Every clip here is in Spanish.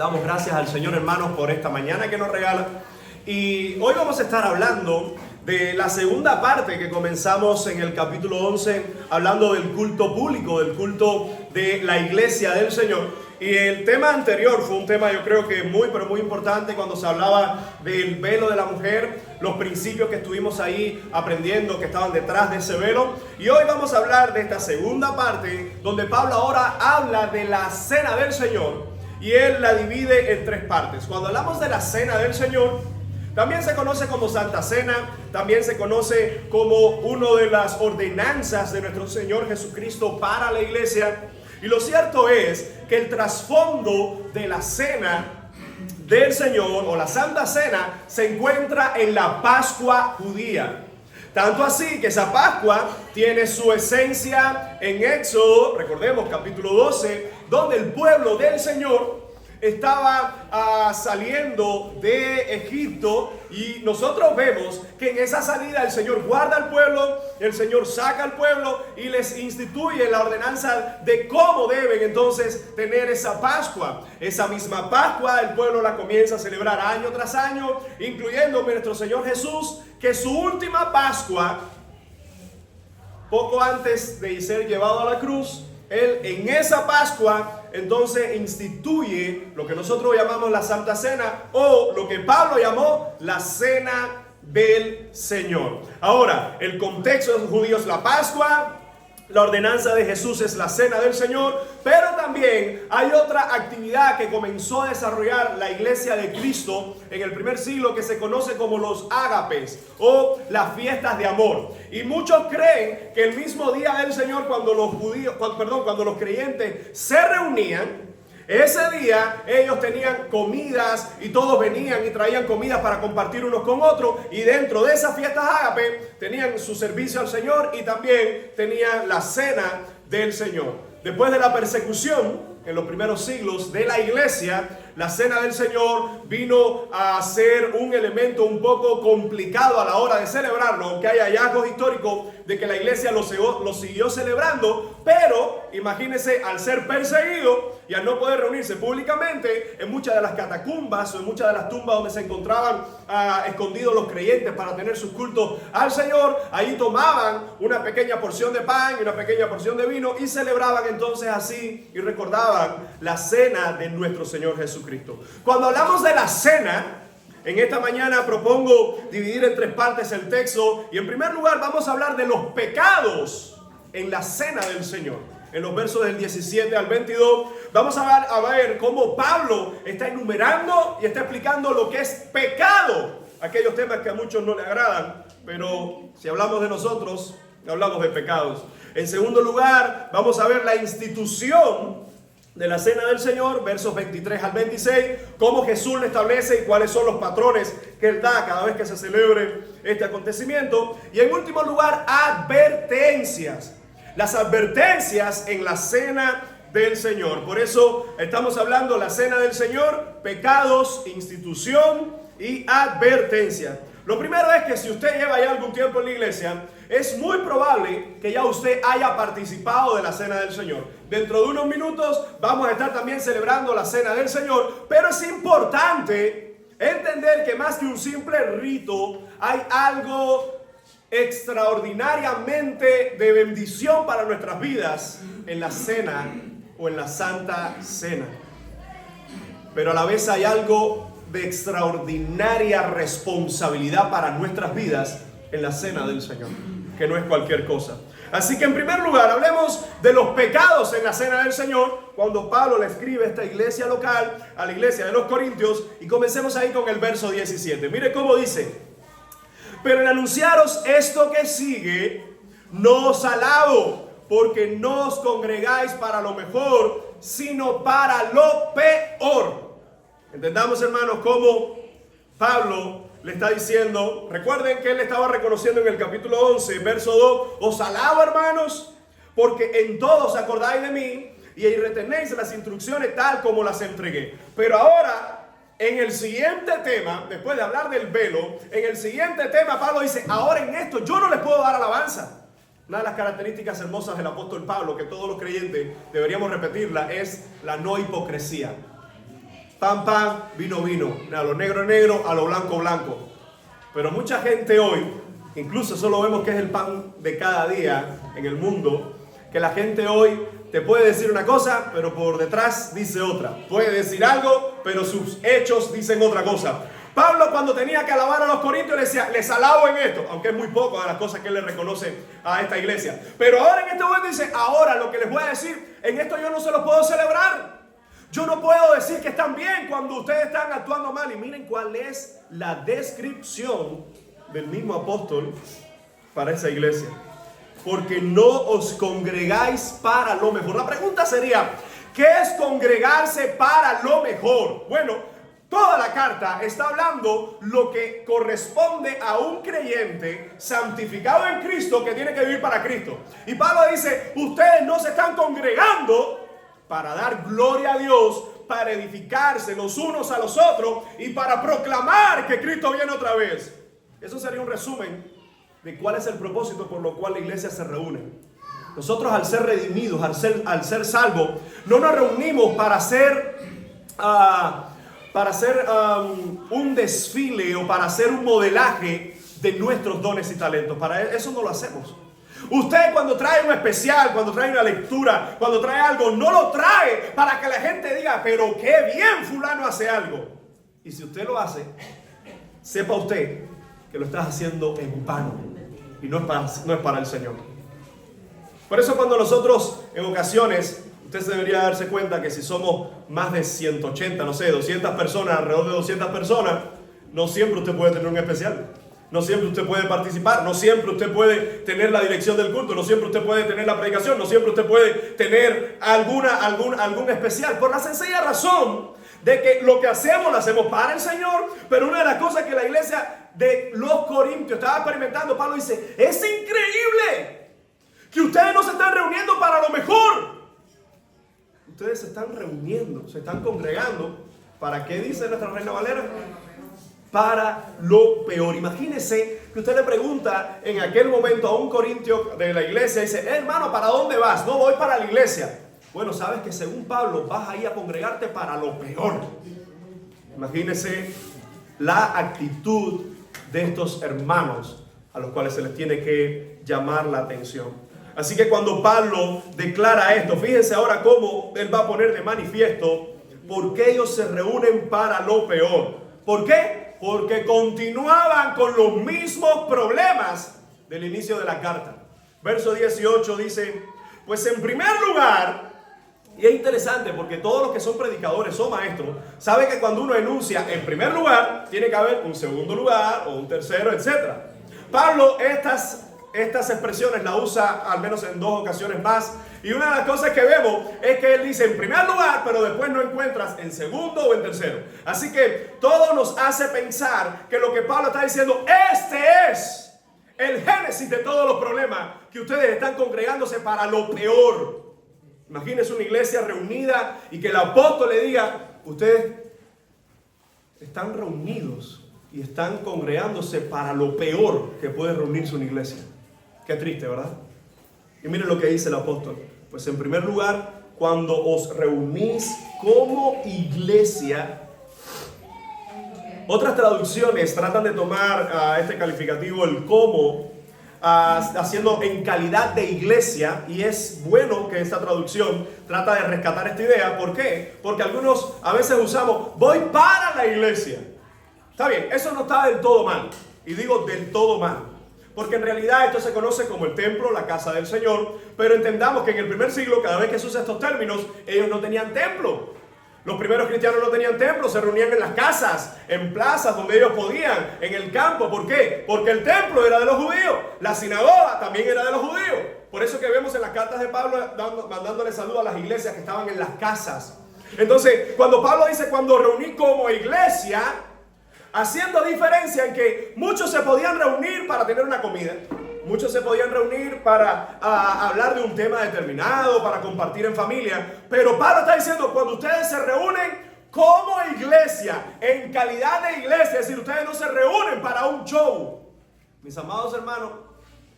Damos gracias al Señor, hermanos, por esta mañana que nos regala. Y hoy vamos a estar hablando de la segunda parte que comenzamos en el capítulo 11, hablando del culto público, del culto de la iglesia del Señor. Y el tema anterior fue un tema, yo creo que muy, pero muy importante, cuando se hablaba del velo de la mujer, los principios que estuvimos ahí aprendiendo que estaban detrás de ese velo. Y hoy vamos a hablar de esta segunda parte, donde Pablo ahora habla de la cena del Señor, y él la divide en tres partes. Cuando hablamos de la cena del Señor, también se conoce como Santa Cena, también se conoce como una de las ordenanzas de nuestro Señor Jesucristo para la iglesia. Y lo cierto es que el trasfondo de la cena del Señor o la Santa Cena se encuentra en la Pascua judía. Tanto así que esa Pascua tiene su esencia en Éxodo, recordemos capítulo 12, donde el pueblo del Señor estaba saliendo de Egipto, y nosotros vemos que en esa salida el Señor guarda al pueblo, el Señor saca al pueblo y les instituye la ordenanza de cómo deben entonces tener esa Pascua. Esa misma Pascua el pueblo la comienza a celebrar año tras año, incluyendo nuestro Señor Jesús, que su última Pascua, poco antes de ser llevado a la cruz, él en esa Pascua entonces instituye lo que nosotros llamamos la Santa Cena, o lo que Pablo llamó la Cena del Señor. Ahora, el contexto de los judíos es la Pascua, la ordenanza de Jesús es la Cena del Señor, pero también hay otra actividad que comenzó a desarrollar la iglesia de Cristo en el primer siglo, que se conoce como los ágapes o las fiestas de amor. Y muchos creen que el mismo día del Señor, cuando los creyentes se reunían, ese día ellos tenían comidas y todos venían y traían comidas para compartir unos con otros, y dentro de esas fiestas ágape tenían su servicio al Señor y también tenían la cena del Señor. Después de la persecución en los primeros siglos de la iglesia, la cena del Señor vino a ser un elemento un poco complicado a la hora de celebrarlo, aunque hay hallazgos históricos de que la iglesia lo siguió celebrando. Pero imagínense, al ser perseguido y al no poder reunirse públicamente, en muchas de las catacumbas o en muchas de las tumbas donde se encontraban escondidos los creyentes para tener sus cultos al Señor, ahí tomaban una pequeña porción de pan y una pequeña porción de vino y celebraban entonces así y recordaban la cena de nuestro Señor Jesucristo. Cuando hablamos de la cena, en esta mañana propongo dividir en tres partes el texto, y en primer lugar vamos a hablar de los pecados en la cena del Señor. En los versos del 17 al 22 vamos a ver cómo Pablo está enumerando y está explicando lo que es pecado, aquellos temas que a muchos no le agradan, pero si hablamos de nosotros, hablamos de pecados. En segundo lugar, vamos a ver la institución de la cena del Señor, versos 23 al 26, cómo Jesús le establece y cuáles son los patrones que Él da cada vez que se celebre este acontecimiento. Y en último lugar, advertencias. Las advertencias en la cena del Señor. Por eso estamos hablando de la cena del Señor: pecados, institución y advertencia. Lo primero es que si usted lleva ya algún tiempo en la iglesia, es muy probable que ya usted haya participado de la cena del Señor. Dentro de unos minutos vamos a estar también celebrando la cena del Señor, pero es importante entender que más que un simple rito, hay algo extraordinariamente de bendición para nuestras vidas en la cena o en la Santa Cena. Pero a la vez hay algo de extraordinaria responsabilidad para nuestras vidas en la cena del Señor, que no es cualquier cosa. Así que en primer lugar hablemos de los pecados en la cena del Señor, cuando Pablo le escribe a esta iglesia local, a la iglesia de los Corintios, y comencemos ahí con el verso 17. Mire cómo dice: pero en anunciaros esto que sigue, no os alabo, porque no os congregáis para lo mejor, sino para lo peor. Entendamos, hermanos, cómo Pablo le está diciendo. Recuerden que él estaba reconociendo en el capítulo 11, verso 2: os alabo, hermanos, porque en todo os acordáis de mí y retenéis las instrucciones tal como las entregué. Pero ahora, en el siguiente tema, después de hablar del velo, en el siguiente tema Pablo dice: ahora en esto yo no les puedo dar alabanza. Una de las características hermosas del apóstol Pablo, que todos los creyentes deberíamos repetirla, es la no hipocresía. pan, pan, vino, vino, a lo negro, negro, a lo blanco, blanco. Pero mucha gente hoy, incluso solo vemos que es el pan de cada día en el mundo, que la gente hoy te puede decir una cosa, pero por detrás dice otra. Puede decir algo, pero sus hechos dicen otra cosa. Pablo, cuando tenía que alabar a los corintios, le decía, les alabo en esto, aunque es muy poco de las cosas que él le reconoce a esta iglesia. Pero ahora en este momento dice, ahora lo que les voy a decir, en esto yo no se los puedo celebrar. Yo no puedo decir que están bien cuando ustedes están actuando mal. Y miren cuál es la descripción del mismo apóstol para esa iglesia. Porque no os congregáis para lo mejor. La pregunta sería, ¿qué es congregarse para lo mejor? Bueno, toda la carta está hablando lo que corresponde a un creyente santificado en Cristo que tiene que vivir para Cristo. Y Pablo dice, ustedes no se están congregando para dar gloria a Dios, para edificarse los unos a los otros y para proclamar que Cristo viene otra vez. Eso sería un resumen de cuál es el propósito por lo cual la iglesia se reúne. Nosotros, al ser redimidos, al ser salvos, no nos reunimos para hacer un desfile o para hacer un modelaje de nuestros dones y talentos. Para eso no lo hacemos. Usted, cuando trae un especial, cuando trae una lectura, cuando trae algo, no lo trae para que la gente diga, pero qué bien fulano hace algo. Y si usted lo hace, sepa usted que lo estás haciendo en vano y no es para el Señor. Por eso, cuando nosotros en ocasiones, usted debería darse cuenta que si somos más de 180, no sé, 200 personas, alrededor de 200 personas, no siempre usted puede tener un especial. No siempre usted puede participar, no siempre usted puede tener la dirección del culto, no siempre usted puede tener la predicación, no siempre usted puede tener algún especial. Por la sencilla razón de que lo que hacemos lo hacemos para el Señor, pero una de las cosas que la iglesia de los Corintios estaba experimentando, Pablo dice, es increíble que ustedes no se están reuniendo para lo mejor. Ustedes se están reuniendo, se están congregando. ¿Para qué dice nuestra Reina Valera? Para lo peor. Imagínese que usted le pregunta en aquel momento a un corintio de la iglesia, dice, hermano, ¿para dónde vas? No, voy para la iglesia. Bueno, sabes que según Pablo vas ahí a congregarte para lo peor. Imagínese la actitud de estos hermanos a los cuales se les tiene que llamar la atención. Así que cuando Pablo declara esto, fíjense ahora cómo él va a poner de manifiesto por qué ellos se reúnen para lo peor. ¿Por qué? Porque continuaban con los mismos problemas del inicio de la carta. Verso 18 dice, pues en primer lugar, y es interesante porque todos los que son predicadores o maestros saben que cuando uno enuncia en primer lugar, tiene que haber un segundo lugar o un tercero, etc. Pablo estas expresiones las usa al menos en dos ocasiones más. Y una de las cosas que vemos es que él dice en primer lugar, pero después no encuentras en segundo o en tercero. Así que todo nos hace pensar que lo que Pablo está diciendo, este es el génesis de todos los problemas que ustedes están congregándose para lo peor. Imagínense una iglesia reunida y que el apóstol le diga, ustedes están reunidos y están congregándose para lo peor que puede reunirse una iglesia. Qué triste, ¿verdad? Y miren lo que dice el apóstol. Pues en primer lugar, cuando os reunís como iglesia. Otras traducciones tratan de tomar este calificativo, el como, haciendo en calidad de iglesia. Y es bueno que esta traducción trata de rescatar esta idea. ¿Por qué? Porque algunos a veces usamos, voy para la iglesia. Está bien, eso no está del todo mal. Y digo del todo mal. Porque en realidad esto se conoce como el templo, la casa del Señor. Pero entendamos que en el primer siglo, cada vez que se usan estos términos, ellos no tenían templo. Los primeros cristianos no tenían templo, se reunían en las casas, en plazas donde ellos podían, en el campo. ¿Por qué? Porque el templo era de los judíos, la sinagoga también era de los judíos. Por eso que vemos en las cartas de Pablo mandándole saludos a las iglesias que estaban en las casas. Entonces, cuando Pablo dice, cuando reuní como iglesia, haciendo diferencia en que muchos se podían reunir para tener una comida, muchos se podían reunir para hablar de un tema determinado, para compartir en familia, pero Pablo está diciendo, cuando ustedes se reúnen como iglesia, en calidad de iglesia, es decir, ustedes no se reúnen para un show. Mis amados hermanos,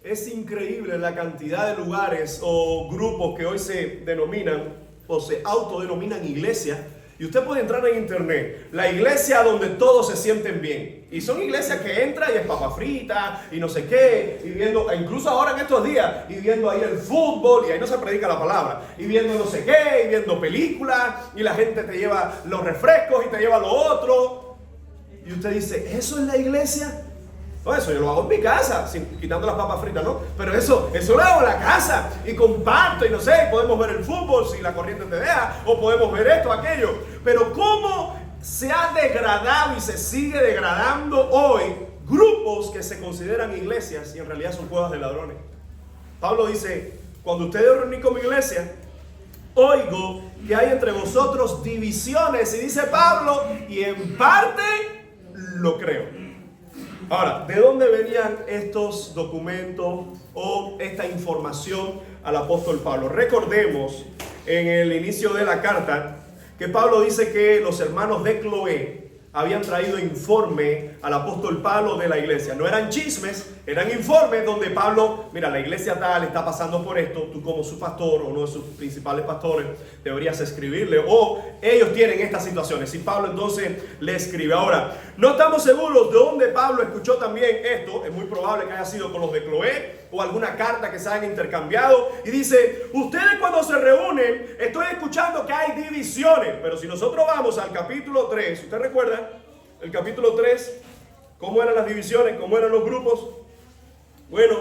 es increíble la cantidad de lugares o grupos que hoy se denominan o se autodenominan iglesias, Y usted puede entrar en internet, la iglesia donde todos se sienten bien. Y son iglesias que entra y es papa frita y no sé qué, y viendo, incluso ahora en estos días, y viendo ahí el fútbol, y ahí no se predica la palabra, y viendo no sé qué, y viendo películas, y la gente te lleva los refrescos y te lleva lo otro. Y usted dice, ¿eso es la iglesia? No, eso yo lo hago en mi casa, quitando las papas fritas, ¿no? Pero eso lo hago en la casa y comparto y no sé, podemos ver el fútbol si la corriente te deja, o podemos ver esto, aquello. Pero ¿cómo se ha degradado y se sigue degradando hoy grupos que se consideran iglesias y en realidad son cuevas de ladrones? Pablo dice, cuando ustedes reúnen como iglesia, oigo que hay entre vosotros divisiones, y dice Pablo, y en parte lo creo. Ahora, ¿de dónde venían estos documentos o esta información al apóstol Pablo? Recordemos en el inicio de la carta que Pablo dice que los hermanos de Cloé habían traído informe al apóstol Pablo de la iglesia. No eran chismes, eran informes donde Pablo, mira, la iglesia tal está pasando por esto, tú como su pastor o uno de sus principales pastores deberías escribirle, o ellos tienen estas situaciones. Y Pablo entonces le escribe. Ahora, no estamos seguros de dónde Pablo escuchó también esto. Es muy probable que haya sido con los de Cloé o alguna carta que se hayan intercambiado. Y dice, ustedes cuando se reúnen, estoy escuchando que hay divisiones. Pero si nosotros vamos al capítulo 3, ¿usted recuerda? El capítulo 3, ¿cómo eran las divisiones? ¿Cómo eran los grupos? Bueno,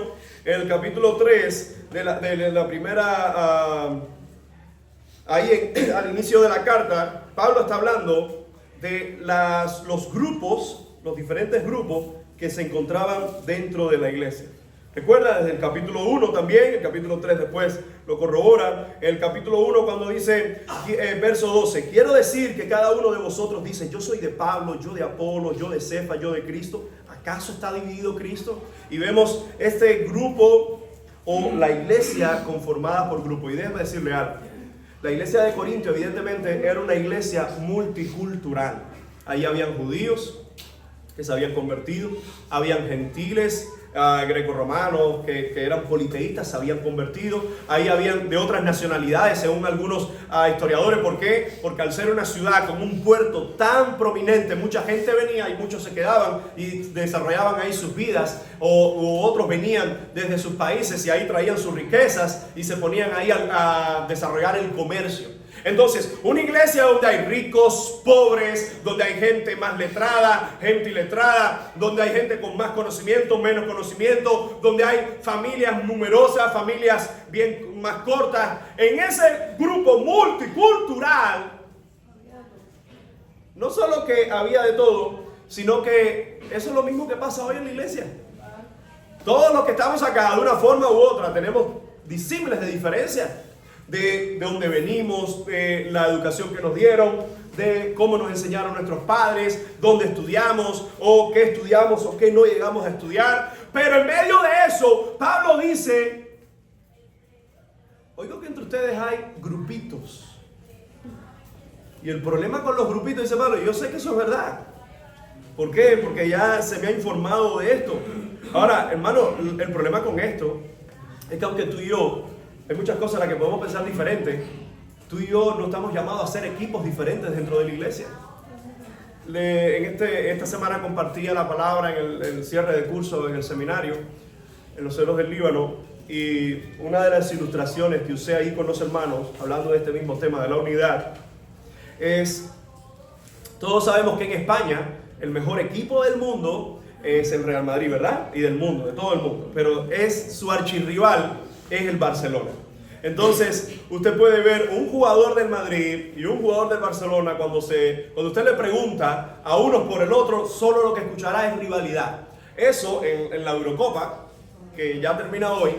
en el capítulo 3 de la primera, al inicio de la carta, Pablo está hablando de los grupos, los diferentes grupos que se encontraban dentro de la iglesia. Recuerda, desde el capítulo 1 también, el capítulo 3 después lo corrobora. El capítulo 1 cuando dice, verso 12, quiero decir que cada uno de vosotros dice, yo soy de Pablo, yo de Apolo, yo de Cefa, yo de Cristo. ¿Acaso está dividido Cristo? Y vemos este grupo o la iglesia conformada por grupo. Y déjame decirle algo. La iglesia de Corinto evidentemente era una iglesia multicultural. Ahí habían judíos que se habían convertido, habían gentiles, grecorromanos que eran politeístas, se habían convertido. Ahí habían de otras nacionalidades, según algunos historiadores. ¿Por qué? Porque al ser una ciudad con un puerto tan prominente, mucha gente venía y muchos se quedaban y desarrollaban ahí sus vidas, o otros venían desde sus países y ahí traían sus riquezas y se ponían ahí a desarrollar el comercio. Entonces, una iglesia donde hay ricos, pobres, donde hay gente más letrada, gente iletrada, donde hay gente con más conocimiento, menos conocimiento, donde hay familias numerosas, familias bien más cortas. En ese grupo multicultural, no solo que había de todo, sino que eso es lo mismo que pasa hoy en la iglesia. Todos los que estamos acá, de una forma u otra, tenemos disímiles de diferencias. De dónde venimos, de la educación que nos dieron, de cómo nos enseñaron nuestros padres, dónde estudiamos, o qué estudiamos, o qué no llegamos a estudiar. Pero en medio de eso, Pablo dice, oigo que entre ustedes hay grupitos. Y el problema con los grupitos, dice Pablo, yo sé que eso es verdad. ¿Por qué? Porque ya se me ha informado de esto. Ahora, hermano, el problema con esto es que aunque tú y yo hay muchas cosas en las que podemos pensar diferente, tú y yo no estamos llamados a hacer equipos diferentes dentro de la iglesia. Esta semana compartía la palabra en el cierre de curso en el seminario, en los Ceros del Líbano, y una de las ilustraciones que usé ahí con los hermanos, hablando de este mismo tema de la unidad, es, todos sabemos que en España el mejor equipo del mundo es el Real Madrid, ¿verdad? Y del mundo, de todo el mundo, pero su archirrival es el Barcelona. Entonces, usted puede ver un jugador del Madrid y un jugador del Barcelona, cuando usted le pregunta a unos por el otro, solo lo que escuchará es rivalidad. Eso en la Eurocopa, que ya termina hoy,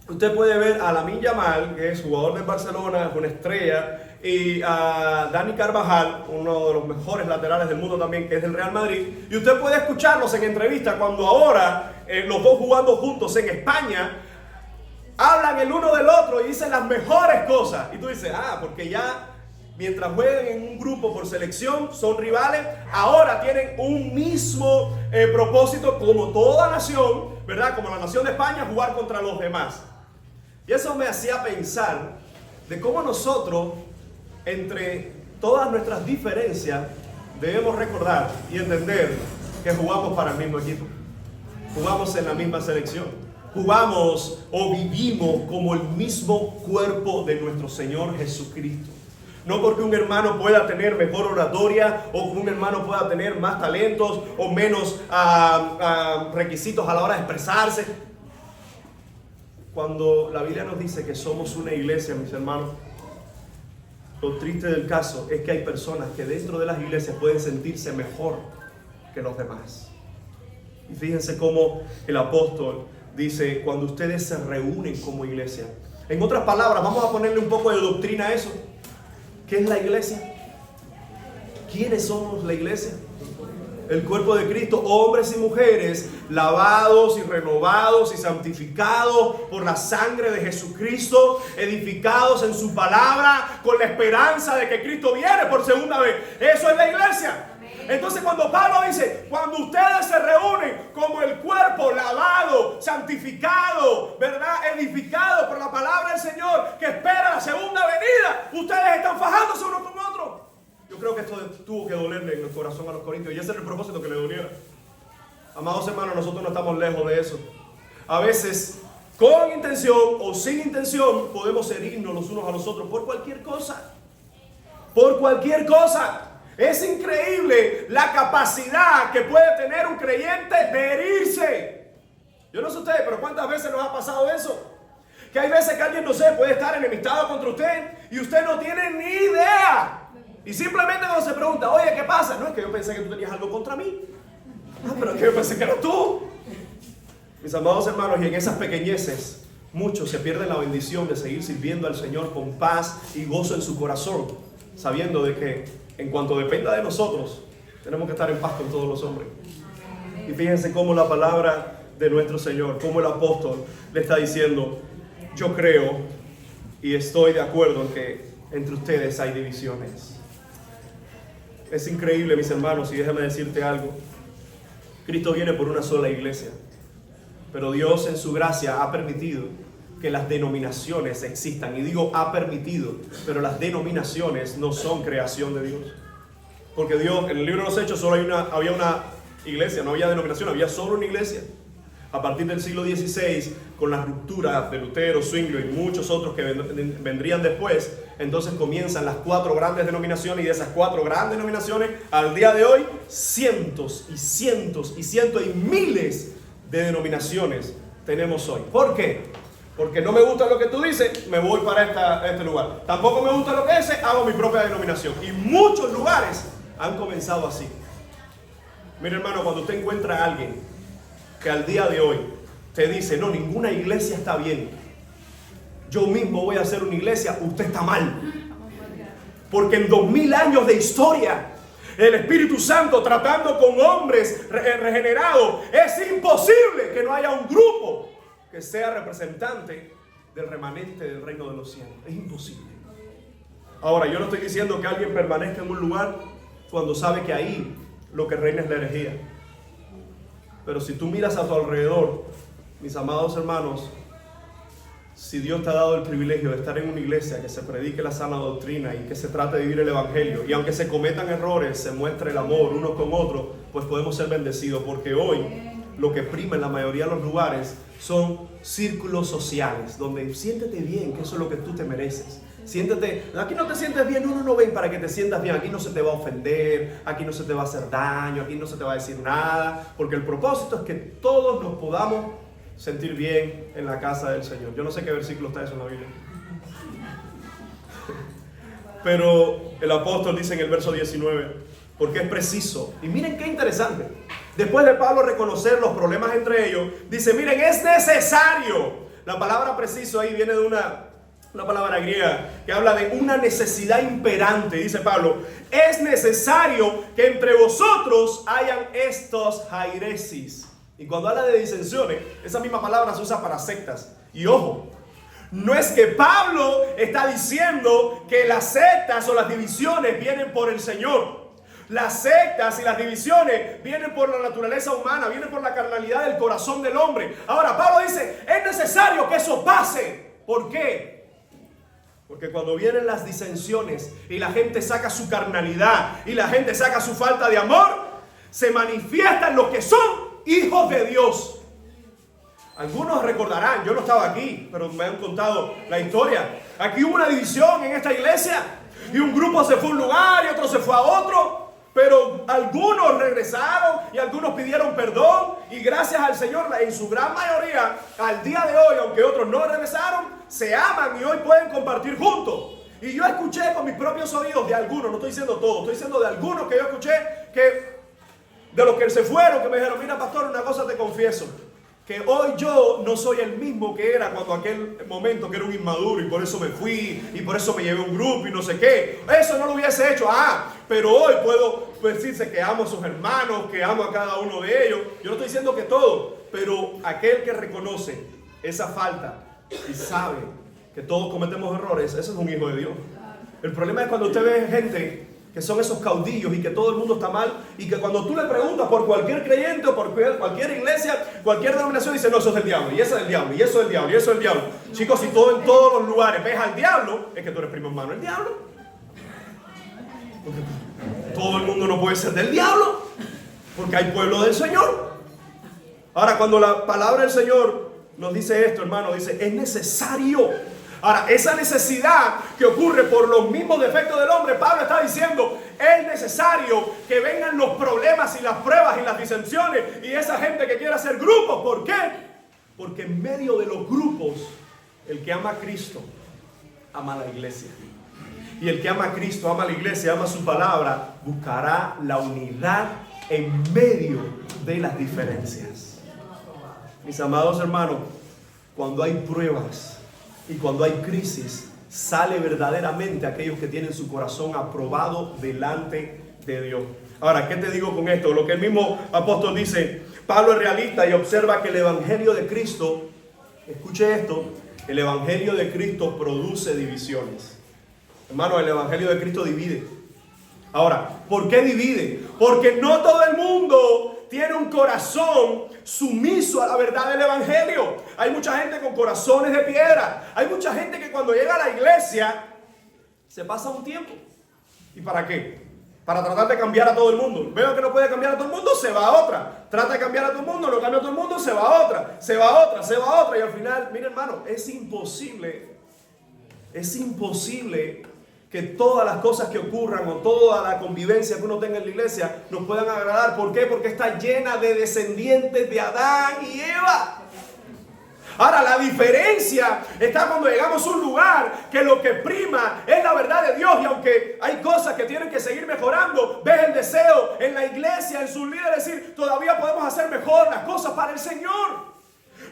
usted puede ver a Lamine Yamal, que es jugador del Barcelona, es una estrella, y a Dani Carvajal, uno de los mejores laterales del mundo también, que es del Real Madrid, y usted puede escucharlos en entrevistas cuando ahora los dos jugando juntos en España hablan el uno del otro y dicen las mejores cosas, y tú dices, porque ya mientras juegan en un grupo por selección son rivales, ahora tienen un mismo propósito, como toda nación, ¿verdad? Como la nación de España, jugar contra los demás. Y eso me hacía pensar de cómo nosotros entre todas nuestras diferencias, debemos recordar y entender que jugamos para el mismo equipo. Jugamos en la misma selección. Jugamos o vivimos como el mismo cuerpo de nuestro Señor Jesucristo. No porque un hermano pueda tener mejor oratoria o que un hermano pueda tener más talentos o menos requisitos a la hora de expresarse. Cuando la Biblia nos dice que somos una iglesia, mis hermanos, lo triste del caso es que hay personas que dentro de las iglesias pueden sentirse mejor que los demás. Y fíjense cómo el apóstol dice, cuando ustedes se reúnen como iglesia. En otras palabras, vamos a ponerle un poco de doctrina a eso. ¿Qué es la iglesia? ¿Quiénes somos la iglesia? El cuerpo de Cristo, hombres y mujeres, lavados y renovados y santificados por la sangre de Jesucristo, edificados en su palabra, con la esperanza de que Cristo viene por segunda vez. Eso es la iglesia. Entonces cuando Pablo dice, cuando ustedes se reúnen como el cuerpo lavado, santificado, ¿verdad? Edificado por la palabra del Señor, que espera la segunda venida, ustedes están fajándose uno con otro. Yo creo que esto tuvo que dolerle en el corazón a los corintios, y ese era el propósito, que le doliera. Amados hermanos, nosotros no estamos lejos de eso. A veces, con intención o sin intención, podemos herirnos los unos a los otros por cualquier cosa. Por cualquier cosa. Es increíble la capacidad que puede tener un creyente de herirse. Yo no sé ustedes, pero ¿cuántas veces nos ha pasado eso? Que hay veces que alguien, no sé, puede estar enemistado contra usted y usted no tiene ni idea. Y simplemente cuando se pregunta, oye, ¿qué pasa? No, es que yo pensé que tú tenías algo contra mí. Ah, pero es que yo pensé que eras tú. Mis amados hermanos, y en esas pequeñeces, muchos se pierden la bendición de seguir sirviendo al Señor con paz y gozo en su corazón, sabiendo de que en cuanto dependa de nosotros, tenemos que estar en paz con todos los hombres. Y fíjense cómo la palabra de nuestro Señor, cómo el apóstol le está diciendo, yo creo y estoy de acuerdo en que entre ustedes hay divisiones. Es increíble, mis hermanos, y déjame decirte algo. Cristo viene por una sola iglesia, pero Dios en su gracia ha permitido que las denominaciones existan. Y digo ha permitido, pero las denominaciones no son creación de Dios. Porque Dios, en el libro de los Hechos, solo había una iglesia, no había denominación, había solo una iglesia. A partir del siglo XVI, con la ruptura de Lutero, Zwinglio y muchos otros que vendrían después, entonces comienzan las 4 grandes denominaciones, y de esas 4 grandes denominaciones, al día de hoy, cientos y cientos y cientos y miles de denominaciones tenemos hoy. ¿Por qué? Porque no me gusta lo que tú dices, me voy para este lugar. Tampoco me gusta lo que dices, hago mi propia denominación. Y muchos lugares han comenzado así. Mire, hermano, cuando usted encuentra a alguien que al día de hoy te dice, no, ninguna iglesia está bien, yo mismo voy a hacer una iglesia, usted está mal. Porque en 2000 años de historia, el Espíritu Santo tratando con hombres regenerados, es imposible que no haya un grupo que sea representante del remanente del reino de los cielos. Es imposible. Ahora, yo no estoy diciendo que alguien permanezca en un lugar cuando sabe que ahí lo que reina es la herejía. Pero si tú miras a tu alrededor, mis amados hermanos, si Dios te ha dado el privilegio de estar en una iglesia que se predique la sana doctrina y que se trate de vivir el evangelio, y aunque se cometan errores, se muestre el amor unos con otros, pues podemos ser bendecidos, porque hoy lo que prima en la mayoría de los lugares son círculos sociales, donde siéntete bien, que eso es lo que tú te mereces. Siéntete, aquí no te sientes bien, no ven para que te sientas bien, aquí no se te va a ofender, aquí no se te va a hacer daño, aquí no se te va a decir nada, porque el propósito es que todos nos podamos sentir bien en la casa del Señor. Yo no sé qué versículo está eso en la Biblia, pero el apóstol dice en el verso 19, porque es preciso, y miren qué interesante, después de Pablo reconocer los problemas entre ellos, dice, miren, es necesario. La palabra preciso ahí viene de una palabra griega que habla de una necesidad imperante. Dice Pablo, es necesario que entre vosotros hayan estos jairesis. Y cuando habla de disensiones, esa misma palabra se usa para sectas. Y ojo, no es que Pablo está diciendo que las sectas o las divisiones vienen por el Señor. Las sectas y las divisiones vienen por la naturaleza humana, vienen por la carnalidad del corazón del hombre. Ahora Pablo dice, es necesario que eso pase. ¿Por qué? Porque cuando vienen las disensiones y la gente saca su carnalidad y la gente saca su falta de amor, se manifiestan los que son hijos de Dios. Algunos recordarán, yo no estaba aquí, pero me han contado la historia. Aquí hubo una división en esta iglesia y un grupo se fue a un lugar y otro se fue a otro. Pero algunos regresaron y algunos pidieron perdón y gracias al Señor, en su gran mayoría, al día de hoy, aunque otros no regresaron, se aman y hoy pueden compartir juntos. Y yo escuché con mis propios oídos de algunos, no estoy diciendo todos, estoy diciendo de algunos que yo escuché, que de los que se fueron, que me dijeron, mira pastor, una cosa te confieso, que hoy yo no soy el mismo que era cuando aquel momento que era un inmaduro y por eso me fui y por eso me llevé un grupo y no sé qué. Eso no lo hubiese hecho, pero hoy puedo decirse que amo a sus hermanos, que amo a cada uno de ellos. Yo no estoy diciendo que todo, pero aquel que reconoce esa falta y sabe que todos cometemos errores, ese es un hijo de Dios. El problema es cuando usted ve gente que son esos caudillos y que todo el mundo está mal y que cuando tú le preguntas por cualquier creyente o por cualquier iglesia, cualquier denominación, dice no, eso es del diablo, y eso es del diablo, y eso es del diablo, y eso es del diablo. Chicos, si todo en todos los lugares ves al diablo, es que tú eres primo hermano del diablo. Porque todo el mundo no puede ser del diablo, porque hay pueblo del Señor. Ahora, cuando la palabra del Señor nos dice esto, hermano, dice, es necesario. Ahora, esa necesidad que ocurre por los mismos defectos del hombre, Pablo está diciendo, es necesario que vengan los problemas y las pruebas y las disensiones y esa gente que quiere hacer grupos. ¿Por qué? Porque en medio de los grupos, el que ama a Cristo, ama a la iglesia. Y el que ama a Cristo, ama a la iglesia, ama su palabra, buscará la unidad en medio de las diferencias. Mis amados hermanos, cuando hay pruebas y cuando hay crisis, sale verdaderamente aquellos que tienen su corazón aprobado delante de Dios. Ahora, ¿qué te digo con esto? Lo que el mismo apóstol dice, Pablo es realista y observa que el evangelio de Cristo, escuche esto, el evangelio de Cristo produce divisiones. Hermano, el evangelio de Cristo divide. Ahora, ¿por qué divide? Porque no todo el mundo tiene un corazón sumiso a la verdad del evangelio. Hay mucha gente con corazones de piedra. Hay mucha gente que cuando llega a la iglesia se pasa un tiempo. ¿Y para qué? Para tratar de cambiar a todo el mundo. Veo que no puede cambiar a todo el mundo, se va a otra. Trata de cambiar a todo el mundo, no cambia a todo el mundo, se va a otra. Se va a otra, se va a otra. Y al final, mire hermano, es imposible que todas las cosas que ocurran o toda la convivencia que uno tenga en la iglesia nos puedan agradar. ¿Por qué? Porque está llena de descendientes de Adán y Eva. Ahora, la diferencia está cuando llegamos a un lugar que lo que prima es la verdad de Dios. Y aunque hay cosas que tienen que seguir mejorando, ves el deseo en la iglesia, en sus líderes, decir, todavía podemos hacer mejor las cosas para el Señor.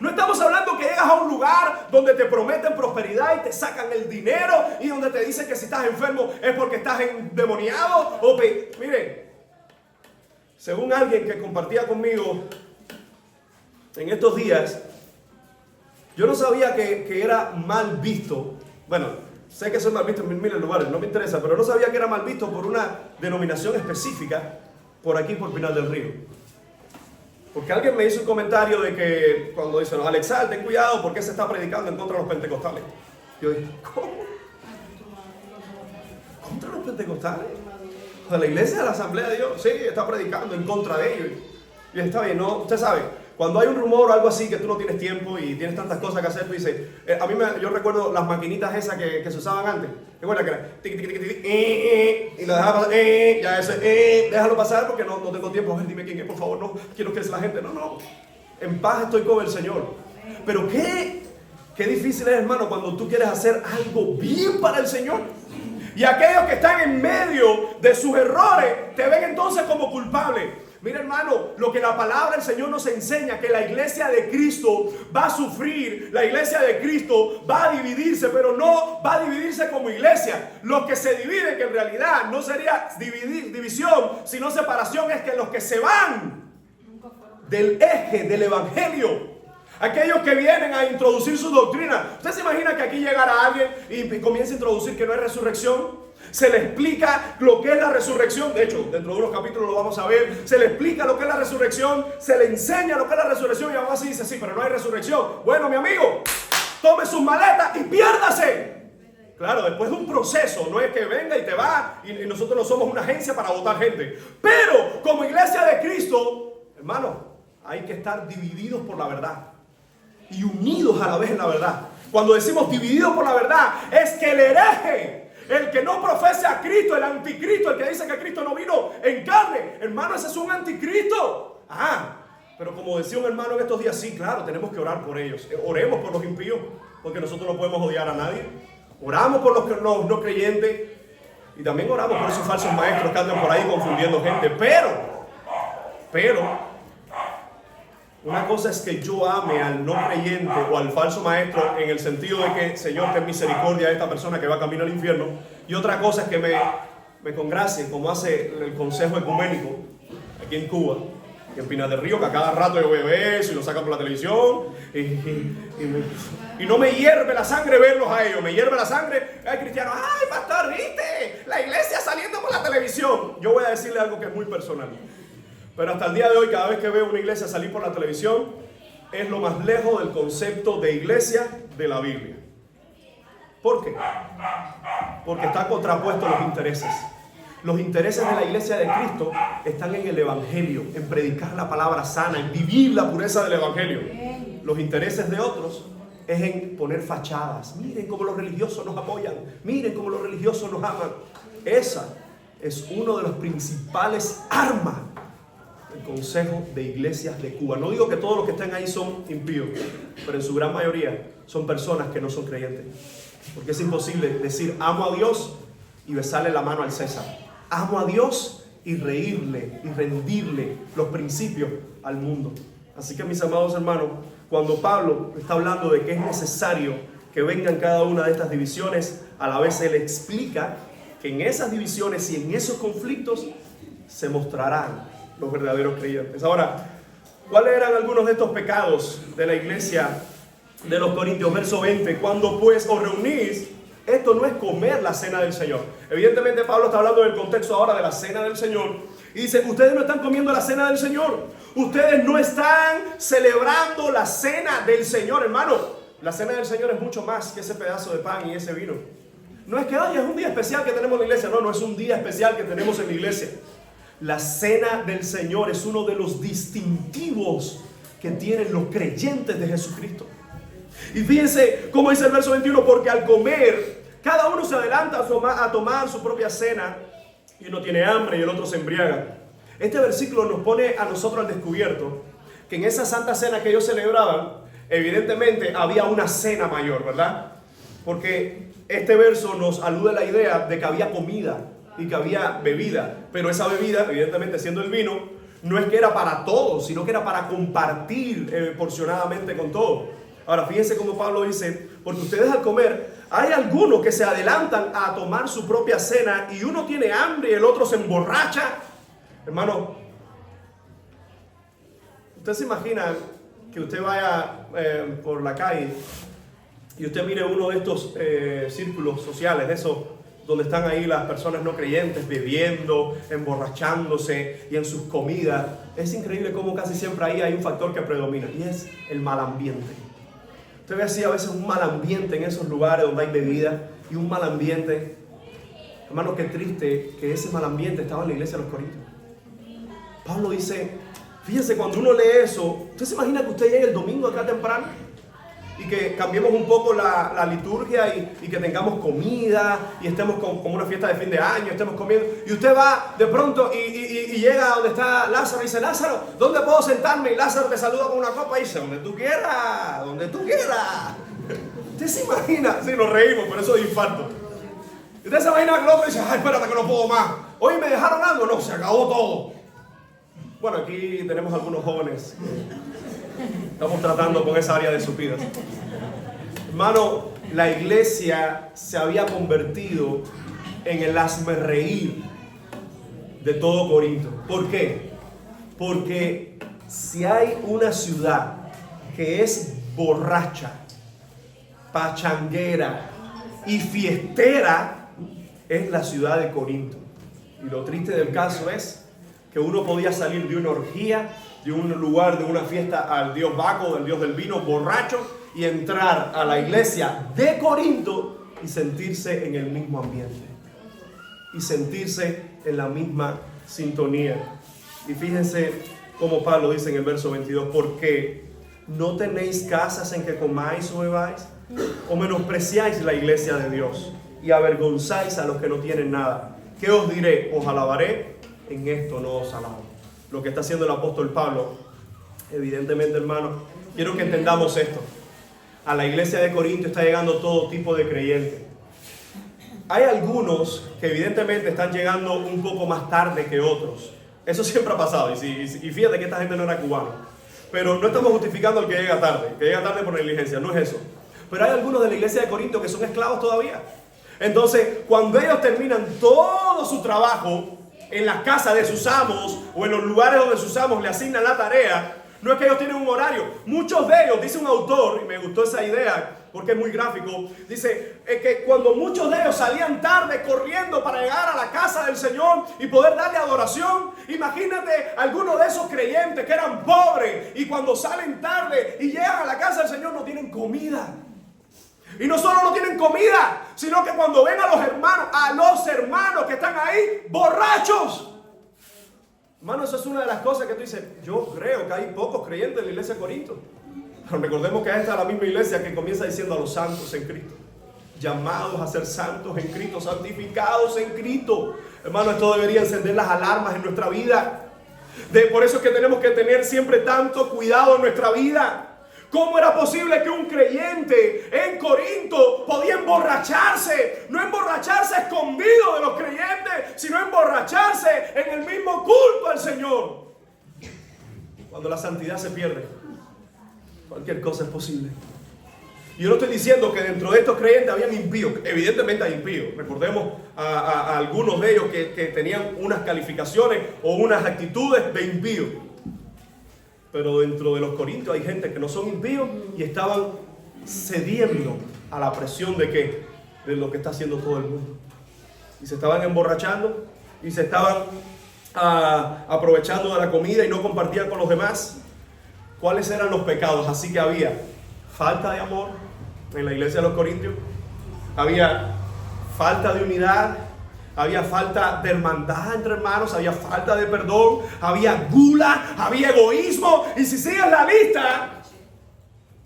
No estamos hablando que llegas a un lugar donde te prometen prosperidad y te sacan el dinero y donde te dicen que si estás enfermo es porque estás endemoniado. Miren, según alguien que compartía conmigo en estos días, yo no sabía que era mal visto. Bueno, sé que soy mal visto en miles lugares, no me interesa, pero no sabía que era mal visto por una denominación específica por aquí, por Pinar del Río. Porque alguien me hizo un comentario de que cuando dicen, Alexal, ten cuidado porque se está predicando en contra de los pentecostales. Yo dije, ¿cómo? ¿Contra los pentecostales? O sea, la iglesia de la Asamblea de Dios, sí, está predicando en contra de ellos. Y dije, está bien, no, usted sabe, cuando hay un rumor o algo así que tú no tienes tiempo y tienes tantas cosas que hacer, tú dices, yo recuerdo las maquinitas esas que se usaban antes. Recuerda que era tic, tic, tic, tic, y lo dejaba pasar, ya ese, déjalo pasar porque no tengo tiempo. A ver, dime quién es, por favor, no quiero que es la gente. No, en paz estoy con el Señor. Pero qué difícil es, hermano, cuando tú quieres hacer algo bien para el Señor. Y aquellos que están en medio de sus errores te ven entonces como culpable. Mira, hermano, lo que la palabra del Señor nos enseña, que la iglesia de Cristo va a sufrir, la iglesia de Cristo va a dividirse, pero no va a dividirse como iglesia. Los que se dividen, que en realidad no sería división, sino separación, es que los que se van del eje del evangelio, aquellos que vienen a introducir su doctrina. ¿Usted se imagina que aquí llegara alguien y comience a introducir que no hay resurrección? Se le explica lo que es la resurrección. De hecho, dentro de unos capítulos lo vamos a ver. Se le explica lo que es la resurrección. Se le enseña lo que es la resurrección. Y aún así dice, sí, pero no hay resurrección. Bueno, mi amigo, tome sus maletas y piérdase. Claro, después de un proceso, no es que venga y te va y nosotros no somos una agencia para votar gente. Pero como iglesia de Cristo, hermano, hay que estar divididos por la verdad y unidos a la vez en la verdad. Cuando decimos divididos por la verdad, es que el hereje, el que no profesa a Cristo, el anticristo, el que dice que Cristo no vino en carne, hermano, ese es un anticristo. Pero como decía un hermano en estos días, sí, claro, tenemos que orar por ellos. Oremos por los impíos, porque nosotros no podemos odiar a nadie. Oramos por los no creyentes y también oramos por esos falsos maestros que andan por ahí confundiendo gente. Pero, una cosa es que yo ame al no creyente o al falso maestro en el sentido de que, Señor, ten misericordia de esta persona que va camino al infierno. Y otra cosa es que me congracien, como hace el Consejo Ecuménico aquí en Cuba, y en Pinar del Río, que a cada rato yo veo eso y lo sacan por la televisión. Y no me hierve la sangre verlos a ellos, me hierve la sangre. Ay, cristiano, ay, pastor, ¿viste? La iglesia saliendo por la televisión. Yo voy a decirle algo que es muy personal. Pero hasta el día de hoy, cada vez que veo una iglesia salir por la televisión, es lo más lejos del concepto de iglesia de la Biblia. ¿Por qué? Porque está contrapuesto a los intereses. Los intereses de la iglesia de Cristo están en el evangelio, en predicar la palabra sana, en vivir la pureza del evangelio. Los intereses de otros es en poner fachadas. Miren cómo los religiosos nos apoyan, miren cómo los religiosos nos aman. Esa es uno de los principales armas del Consejo de Iglesias de Cuba. No digo que todos los que están ahí son impíos, pero en su gran mayoría son personas que no son creyentes. Porque es imposible decir amo a Dios y besarle la mano al César. Amo a Dios y reírle y rendirle los principios al mundo. Así que, mis amados hermanos, cuando Pablo está hablando de que es necesario que vengan cada una de estas divisiones, a la vez él explica que en esas divisiones y en esos conflictos se mostrarán los verdaderos creyentes. Ahora, ¿cuáles eran algunos de estos pecados de la iglesia de los Corintios? Verso 20, cuando pues os reunís, esto no es comer la cena del Señor. Evidentemente Pablo está hablando del contexto ahora de la cena del Señor. Y dice, ustedes no están comiendo la cena del Señor. Ustedes no están celebrando la cena del Señor, hermano. La cena del Señor es mucho más que ese pedazo de pan y ese vino. No es que, ay, es un día especial que tenemos en la iglesia. No, no es un día especial que tenemos en la iglesia. La cena del Señor es uno de los distintivos que tienen los creyentes de Jesucristo. Y fíjense cómo dice el verso 21, porque al comer, cada uno se adelanta a tomar su propia cena, y uno tiene hambre y el otro se embriaga. Este versículo nos pone a nosotros al descubierto que en esa santa cena que ellos celebraban, evidentemente había una cena mayor, ¿verdad? Porque este verso nos alude a la idea de que había comida y que había bebida, pero esa bebida, evidentemente siendo el vino, no es que era para todos, sino que era para compartir porcionadamente con todos. Ahora, fíjense cómo Pablo dice, porque ustedes al comer, hay algunos que se adelantan a tomar su propia cena y uno tiene hambre y el otro se emborracha. Hermano, ¿usted se imagina que usted vaya por la calle y usted mire uno de estos círculos sociales, de esos donde están ahí las personas no creyentes bebiendo, emborrachándose y en sus comidas? Es increíble cómo casi siempre ahí hay un factor que predomina y es el mal ambiente. Usted ve así a veces un mal ambiente en esos lugares donde hay bebida y un mal ambiente. Hermano, qué triste que ese mal ambiente estaba en la iglesia de los Corintios. Pablo dice, fíjense, cuando uno lee eso, ¿usted se imagina que usted llegue el domingo acá temprano y que cambiemos un poco la liturgia y que tengamos comida y estemos como una fiesta de fin de año, estemos comiendo, y usted va de pronto y llega a donde está Lázaro y dice, Lázaro, ¿dónde puedo sentarme? Y Lázaro te saluda con una copa y dice, donde tú quieras, donde tú quieras. ¿Usted se imagina? Sí, nos reímos, por eso es infarto. ¿Usted se imagina que el otro dice, ay, espérate que no puedo más? Hoy me dejaron algo, no, se acabó todo. Bueno, aquí tenemos algunos jóvenes que estamos tratando con esa área de sus vidas. Hermano, la iglesia se había convertido en el hazmerreír de todo Corinto. ¿Por qué? Porque si hay una ciudad que es borracha, pachanguera y fiestera, es la ciudad de Corinto. Y lo triste del caso es que uno podía salir de una orgía, de un lugar, de una fiesta al dios Baco, del dios del vino, borracho, y entrar a la iglesia de Corinto y sentirse en el mismo ambiente y sentirse en la misma sintonía. Y fíjense como Pablo dice en el verso 22, porque no tenéis casas en que comáis o bebáis, o menospreciáis la iglesia de Dios y avergonzáis a los que no tienen nada. ¿Qué os diré? Os alabaré, en esto no os alabo. Lo que está haciendo el apóstol Pablo, evidentemente, hermano, quiero que entendamos esto. A la iglesia de Corinto está llegando todo tipo de creyentes. Hay algunos que evidentemente están llegando un poco más tarde que otros. Eso siempre ha pasado. Y fíjate que esta gente no era cubana. Pero no estamos justificando al que llega tarde por negligencia. No es eso. Pero hay algunos de la iglesia de Corinto que son esclavos todavía. Entonces, cuando ellos terminan todo su trabajo en la casa de sus amos o en los lugares donde sus amos le asignan la tarea, no es que ellos tienen un horario. Muchos de ellos, dice un autor, y me gustó esa idea porque es muy gráfico, dice que cuando muchos de ellos salían tarde corriendo para llegar a la casa del Señor y poder darle adoración, imagínate algunos de esos creyentes que eran pobres y cuando salen tarde y llegan a la casa del Señor no tienen comida. Y no solo no tienen comida, sino que cuando ven a los hermanos que están ahí borrachos. Hermano, eso es una de las cosas que tú dices. Yo creo que hay pocos creyentes en la iglesia de Corinto. Pero recordemos que esta es la misma iglesia que comienza diciendo a los santos en Cristo. Llamados a ser santos en Cristo, santificados en Cristo. Hermano, esto debería encender las alarmas en nuestra vida. Por eso es que tenemos que tener siempre tanto cuidado en nuestra vida. ¿Cómo era posible que un creyente en Corinto podía emborracharse? No emborracharse escondido de los creyentes, sino emborracharse en el mismo culto al Señor. Cuando la santidad se pierde, cualquier cosa es posible. Y yo no estoy diciendo que dentro de estos creyentes habían impíos. Evidentemente hay impíos. Recordemos a algunos de ellos que tenían unas calificaciones o unas actitudes de impíos. Pero dentro de los corintios hay gente que no son impíos y estaban cediendo a la presión de ¿qué? De lo que está haciendo todo el mundo. Y se estaban emborrachando y se estaban aprovechando de la comida y no compartían con los demás. ¿Cuáles eran los pecados? Así que había falta de amor en la iglesia de los corintios, había falta de unidad, había falta de hermandad entre hermanos, había falta de perdón, había gula, había egoísmo. Y si sigues la lista,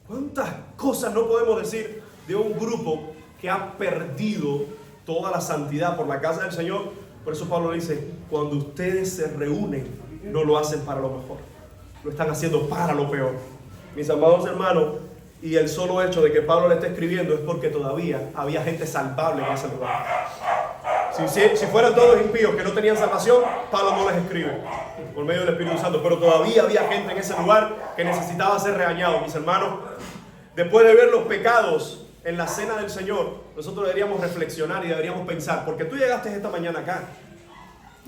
¿cuántas cosas no podemos decir de un grupo que ha perdido toda la santidad por la casa del Señor? Por eso Pablo dice, cuando ustedes se reúnen, no lo hacen para lo mejor, lo están haciendo para lo peor. Mis amados hermanos, y el solo hecho de que Pablo le esté escribiendo es porque todavía había gente salvable en ese lugar. Si fueran todos impíos que no tenían salvación, Pablo no les escribe por medio del Espíritu Santo. Pero todavía había gente en ese lugar que necesitaba ser regañado. Mis hermanos, después de ver los pecados en la cena del Señor, nosotros deberíamos reflexionar y deberíamos pensar, porque tú llegaste esta mañana acá,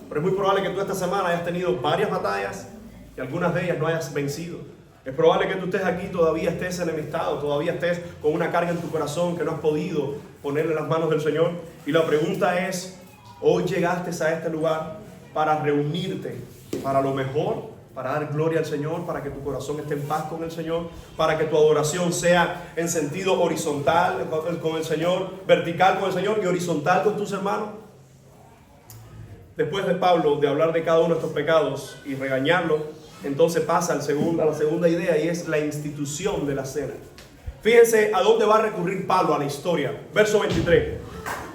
pero es muy probable que tú esta semana hayas tenido varias batallas y algunas de ellas no hayas vencido. Es probable que tú estés aquí, todavía estés enemistado, todavía estés con una carga en tu corazón que no has podido ponerle en las manos del Señor. Y la pregunta es, hoy llegaste a este lugar para reunirte para lo mejor, para dar gloria al Señor, para que tu corazón esté en paz con el Señor, para que tu adoración sea en sentido horizontal con el Señor, vertical con el Señor y horizontal con tus hermanos. Después de Pablo de hablar de cada uno de estos pecados y regañarlo, entonces pasa a la segunda idea, y es la institución de la cena. Fíjense a dónde va a recurrir Pablo a la historia. Verso 23.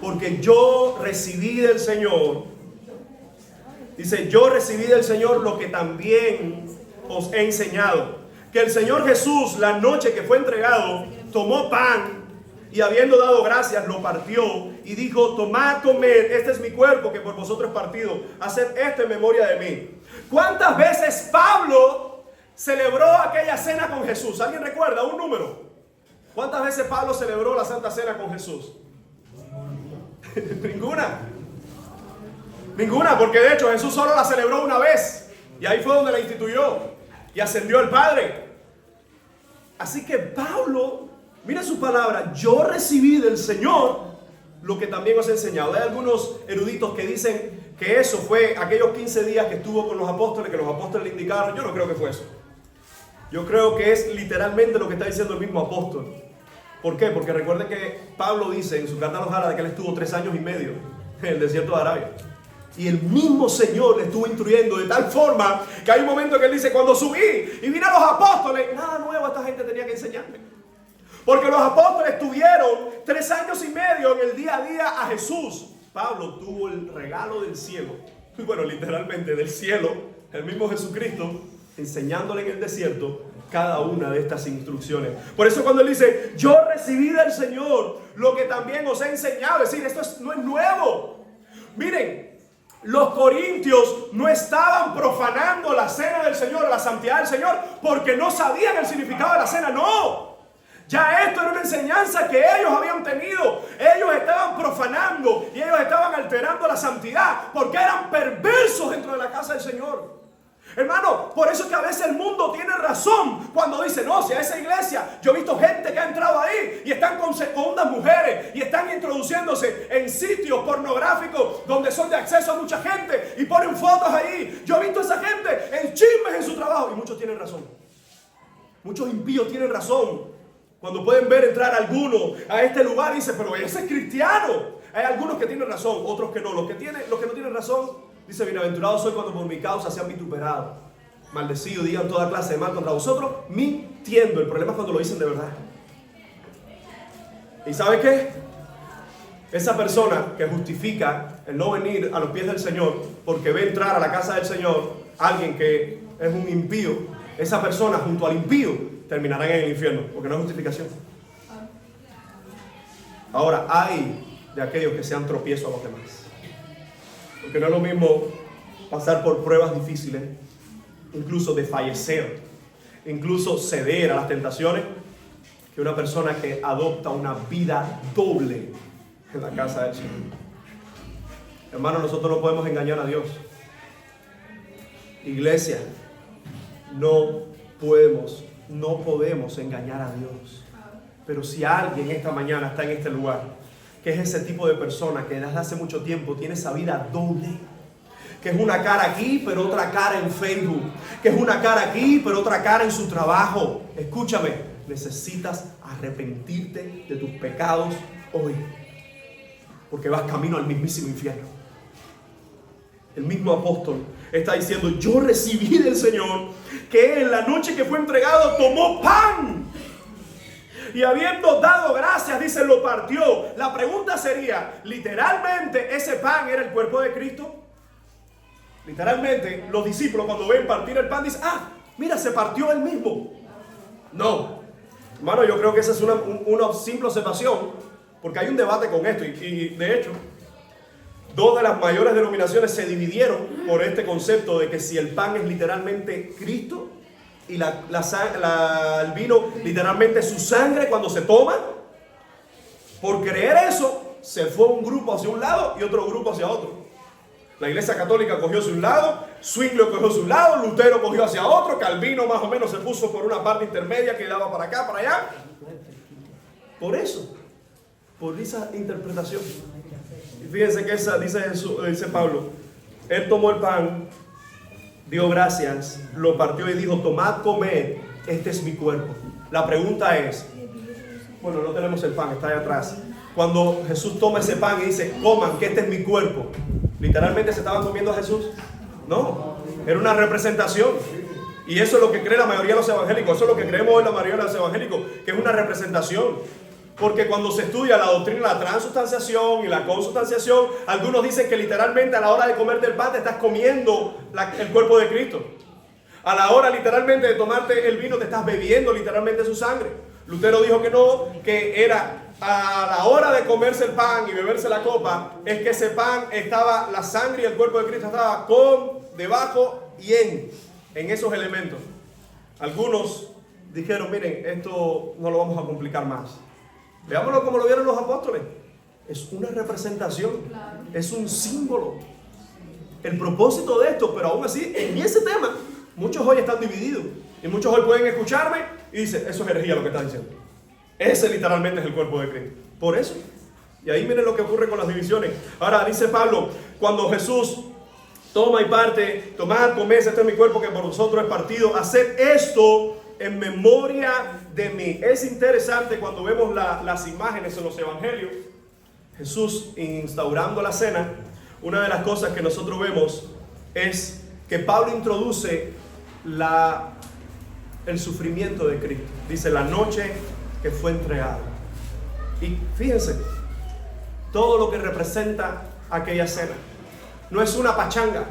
Porque yo recibí del Señor, dice, yo recibí del Señor lo que también os he enseñado. Que el Señor Jesús, la noche que fue entregado, tomó pan y habiendo dado gracias, lo partió y dijo, tomad, comed, este es mi cuerpo que por vosotros es partido. Haced esto en memoria de mí. ¿Cuántas veces Pablo celebró aquella cena con Jesús? ¿Alguien recuerda un número? ¿Cuántas veces Pablo celebró la Santa Cena con Jesús? Ninguna, porque de hecho Jesús solo la celebró una vez y ahí fue donde la instituyó y ascendió al Padre. Así que Pablo, mira su palabra, yo recibí del Señor lo que también os he enseñado. Hay algunos eruditos que dicen que eso fue aquellos 15 días que estuvo con los apóstoles, que los apóstoles le indicaron. Yo no creo que fue eso. Yo creo que es literalmente lo que está diciendo el mismo apóstol. ¿Por qué? Porque recuerden que Pablo dice en su carta a los Gálatas que él estuvo 3 años y medio en el desierto de Arabia. Y el mismo Señor le estuvo instruyendo de tal forma que hay un momento que él dice, cuando subí y vine a los apóstoles, nada nuevo esta gente tenía que enseñarme. Porque los apóstoles tuvieron 3 años y medio en el día a día a Jesús. Pablo tuvo el regalo del cielo, bueno, literalmente del cielo, el mismo Jesucristo, enseñándole en el desierto cada una de estas instrucciones. Por eso cuando él dice, yo recibí del Señor lo que también os he enseñado, es decir, esto no es nuevo. Miren, los corintios no estaban profanando la cena del Señor, la santidad del Señor, porque no sabían el significado de la cena, no. Ya esto era una enseñanza que ellos habían tenido. Ellos estaban profanando y ellos estaban alterando la santidad porque eran perversos dentro de la casa del Señor. Hermano, por eso es que a veces el mundo tiene razón cuando dice, no, si a esa iglesia yo he visto gente que ha entrado ahí y están con segundas mujeres y están introduciéndose en sitios pornográficos donde son de acceso a mucha gente y ponen fotos ahí. Yo he visto a esa gente en chismes en su trabajo y muchos tienen razón. Muchos impíos tienen razón. Cuando pueden ver entrar alguno a este lugar y dicen, pero ese es cristiano. Hay algunos que tienen razón, otros que no. Los que no tienen razón, dice, bienaventurado soy cuando por mi causa sean vituperados, maldecidos, digan toda clase de mal contra vosotros, mintiendo. El problema es cuando lo dicen de verdad. ¿Y sabe qué? Esa persona que justifica el no venir a los pies del Señor porque ve entrar a la casa del Señor alguien que es un impío, esa persona junto al impío terminarán en el infierno, porque no es justificación. Ahora, hay de aquellos que sean tropiezo a los demás. Porque no es lo mismo pasar por pruebas difíciles, incluso de fallecer, incluso ceder a las tentaciones, que una persona que adopta una vida doble en la casa del Señor. Hermano, nosotros no podemos engañar a Dios. Iglesia, no podemos engañar a Dios. Pero si alguien esta mañana está en este lugar, que es ese tipo de persona que desde hace mucho tiempo tiene esa vida doble, que es una cara aquí pero otra cara en Facebook, que es una cara aquí pero otra cara en su trabajo, escúchame, necesitas arrepentirte de tus pecados hoy, porque vas camino al mismísimo infierno. El mismo apóstol está diciendo, yo recibí del Señor que en la noche que fue entregado tomó pan y habiendo dado gracias, dice, lo partió. La pregunta sería, literalmente ese pan era el cuerpo de Cristo. Literalmente los discípulos cuando ven partir el pan dicen, mira, se partió él mismo. No, hermano, yo creo que esa es una simple observación, porque hay un debate con esto y de hecho 2 de las mayores denominaciones se dividieron por este concepto de que si el pan es literalmente Cristo y el vino literalmente su sangre cuando se toma. Por creer eso, se fue un grupo hacia un lado y otro grupo hacia otro. La Iglesia Católica cogió hacia un lado, Zwingli cogió hacia un lado, Lutero cogió hacia otro, Calvino más o menos se puso por una parte intermedia que daba para acá, para allá. Por eso, por esa interpretación. Y fíjense que dice Pablo, él tomó el pan, dio gracias, lo partió y dijo, tomad, comed, este es mi cuerpo. La pregunta es, bueno, no tenemos el pan, está ahí atrás. Cuando Jesús toma ese pan y dice, coman, que este es mi cuerpo, ¿literalmente se estaban comiendo a Jesús? No, era una representación. Y eso es lo que cree la mayoría de los evangélicos, eso es lo que creemos hoy la mayoría de los evangélicos, que es una representación. Porque cuando se estudia la doctrina de la transustanciación y la consubstanciación, algunos dicen que literalmente a la hora de comer del pan te estás comiendo el cuerpo de Cristo. A la hora literalmente de tomarte el vino te estás bebiendo literalmente su sangre. Lutero dijo que no, que era a la hora de comerse el pan y beberse la copa, es que ese pan estaba, la sangre y el cuerpo de Cristo estaba debajo y en esos elementos. Algunos dijeron, miren, esto no lo vamos a complicar más. Veámoslo como lo vieron los apóstoles. Es una representación, es un símbolo. El propósito de esto, pero aún así, en ese tema, muchos hoy están divididos. Y muchos hoy pueden escucharme y dicen, eso es herejía lo que está diciendo. Ese literalmente es el cuerpo de Cristo. Por eso. Y ahí miren lo que ocurre con las divisiones. Ahora dice Pablo, cuando Jesús toma y parte, tomad, comed, este es mi cuerpo que por vosotros es partido. Haced esto en memoria de mí. Es interesante cuando vemos las imágenes en los evangelios, Jesús instaurando la cena. Una de las cosas que nosotros vemos es que Pablo introduce el sufrimiento de Cristo. Dice, la noche que fue entregado. Y fíjense, todo lo que representa aquella cena. No es una pachanga,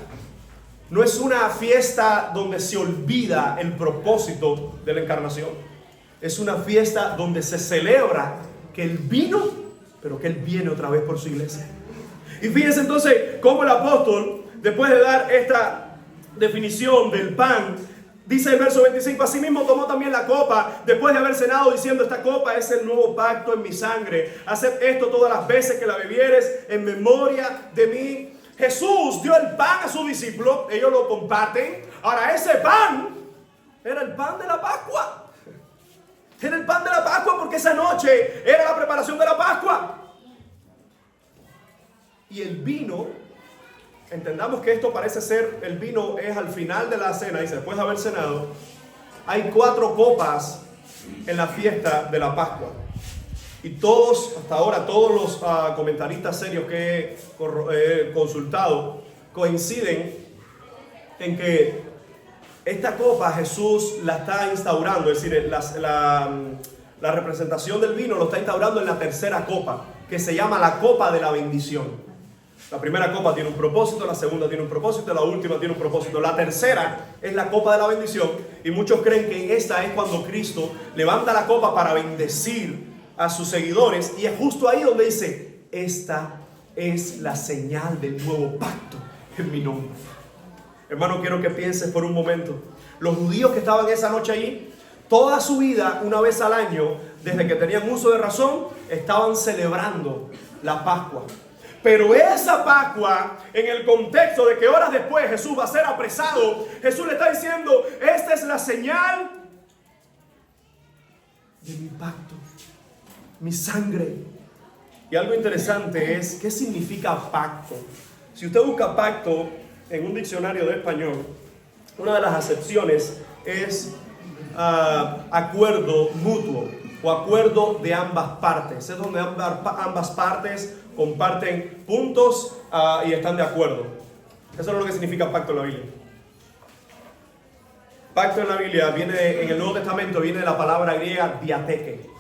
no es una fiesta donde se olvida el propósito de la encarnación. Es una fiesta donde se celebra que Él vino, pero que Él viene otra vez por su iglesia. Y fíjense entonces cómo el apóstol, después de dar esta definición del pan, dice el verso 25, asimismo tomó también la copa, después de haber cenado, diciendo, esta copa es el nuevo pacto en mi sangre. Haced esto todas las veces que la bebieres en memoria de mí. Jesús dio el pan a sus discípulos, ellos lo comparten. Ahora ese pan era el pan de la Pascua. Era el pan de la Pascua porque esa noche era la preparación de la Pascua. Y el vino, entendamos que esto parece ser, el vino es al final de la cena, dice, después de haber cenado, hay 4 copas en la fiesta de la Pascua. Y todos, hasta ahora, todos los comentaristas serios que he consultado coinciden en que esta copa Jesús la está instaurando, es decir, la representación del vino lo está instaurando en la tercera copa, que se llama la copa de la bendición. La primera copa tiene un propósito, la segunda tiene un propósito, la última tiene un propósito. La tercera es la copa de la bendición, y muchos creen que esta es cuando Cristo levanta la copa para bendecir a sus seguidores, y es justo ahí donde dice, esta es la señal del nuevo pacto en mi nombre. Hermano, quiero que pienses por un momento, los judíos que estaban esa noche allí, toda su vida, una vez al año, desde que tenían uso de razón, estaban celebrando la Pascua. Pero esa Pascua, en el contexto de que horas después Jesús va a ser apresado, Jesús le está diciendo, esta es la señal de mi pacto, mi sangre. Y algo interesante es, ¿qué significa pacto? Si usted busca pacto en un diccionario de español, una de las acepciones es acuerdo mutuo o acuerdo de ambas partes. Es donde ambas partes comparten puntos y están de acuerdo. Eso es lo que significa pacto en la Biblia. Pacto en la Biblia viene, en el Nuevo Testamento, viene de la palabra griega diateque.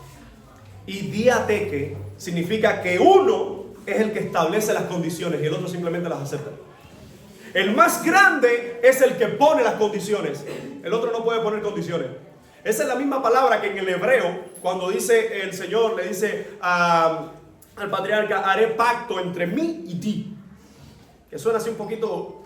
Y diateque significa que uno es el que establece las condiciones y el otro simplemente las acepta. El más grande es el que pone las condiciones. El otro no puede poner condiciones. Esa es la misma palabra que en el hebreo, cuando dice el Señor, le dice al patriarca, haré pacto entre mí y ti. Que suena así un poquito,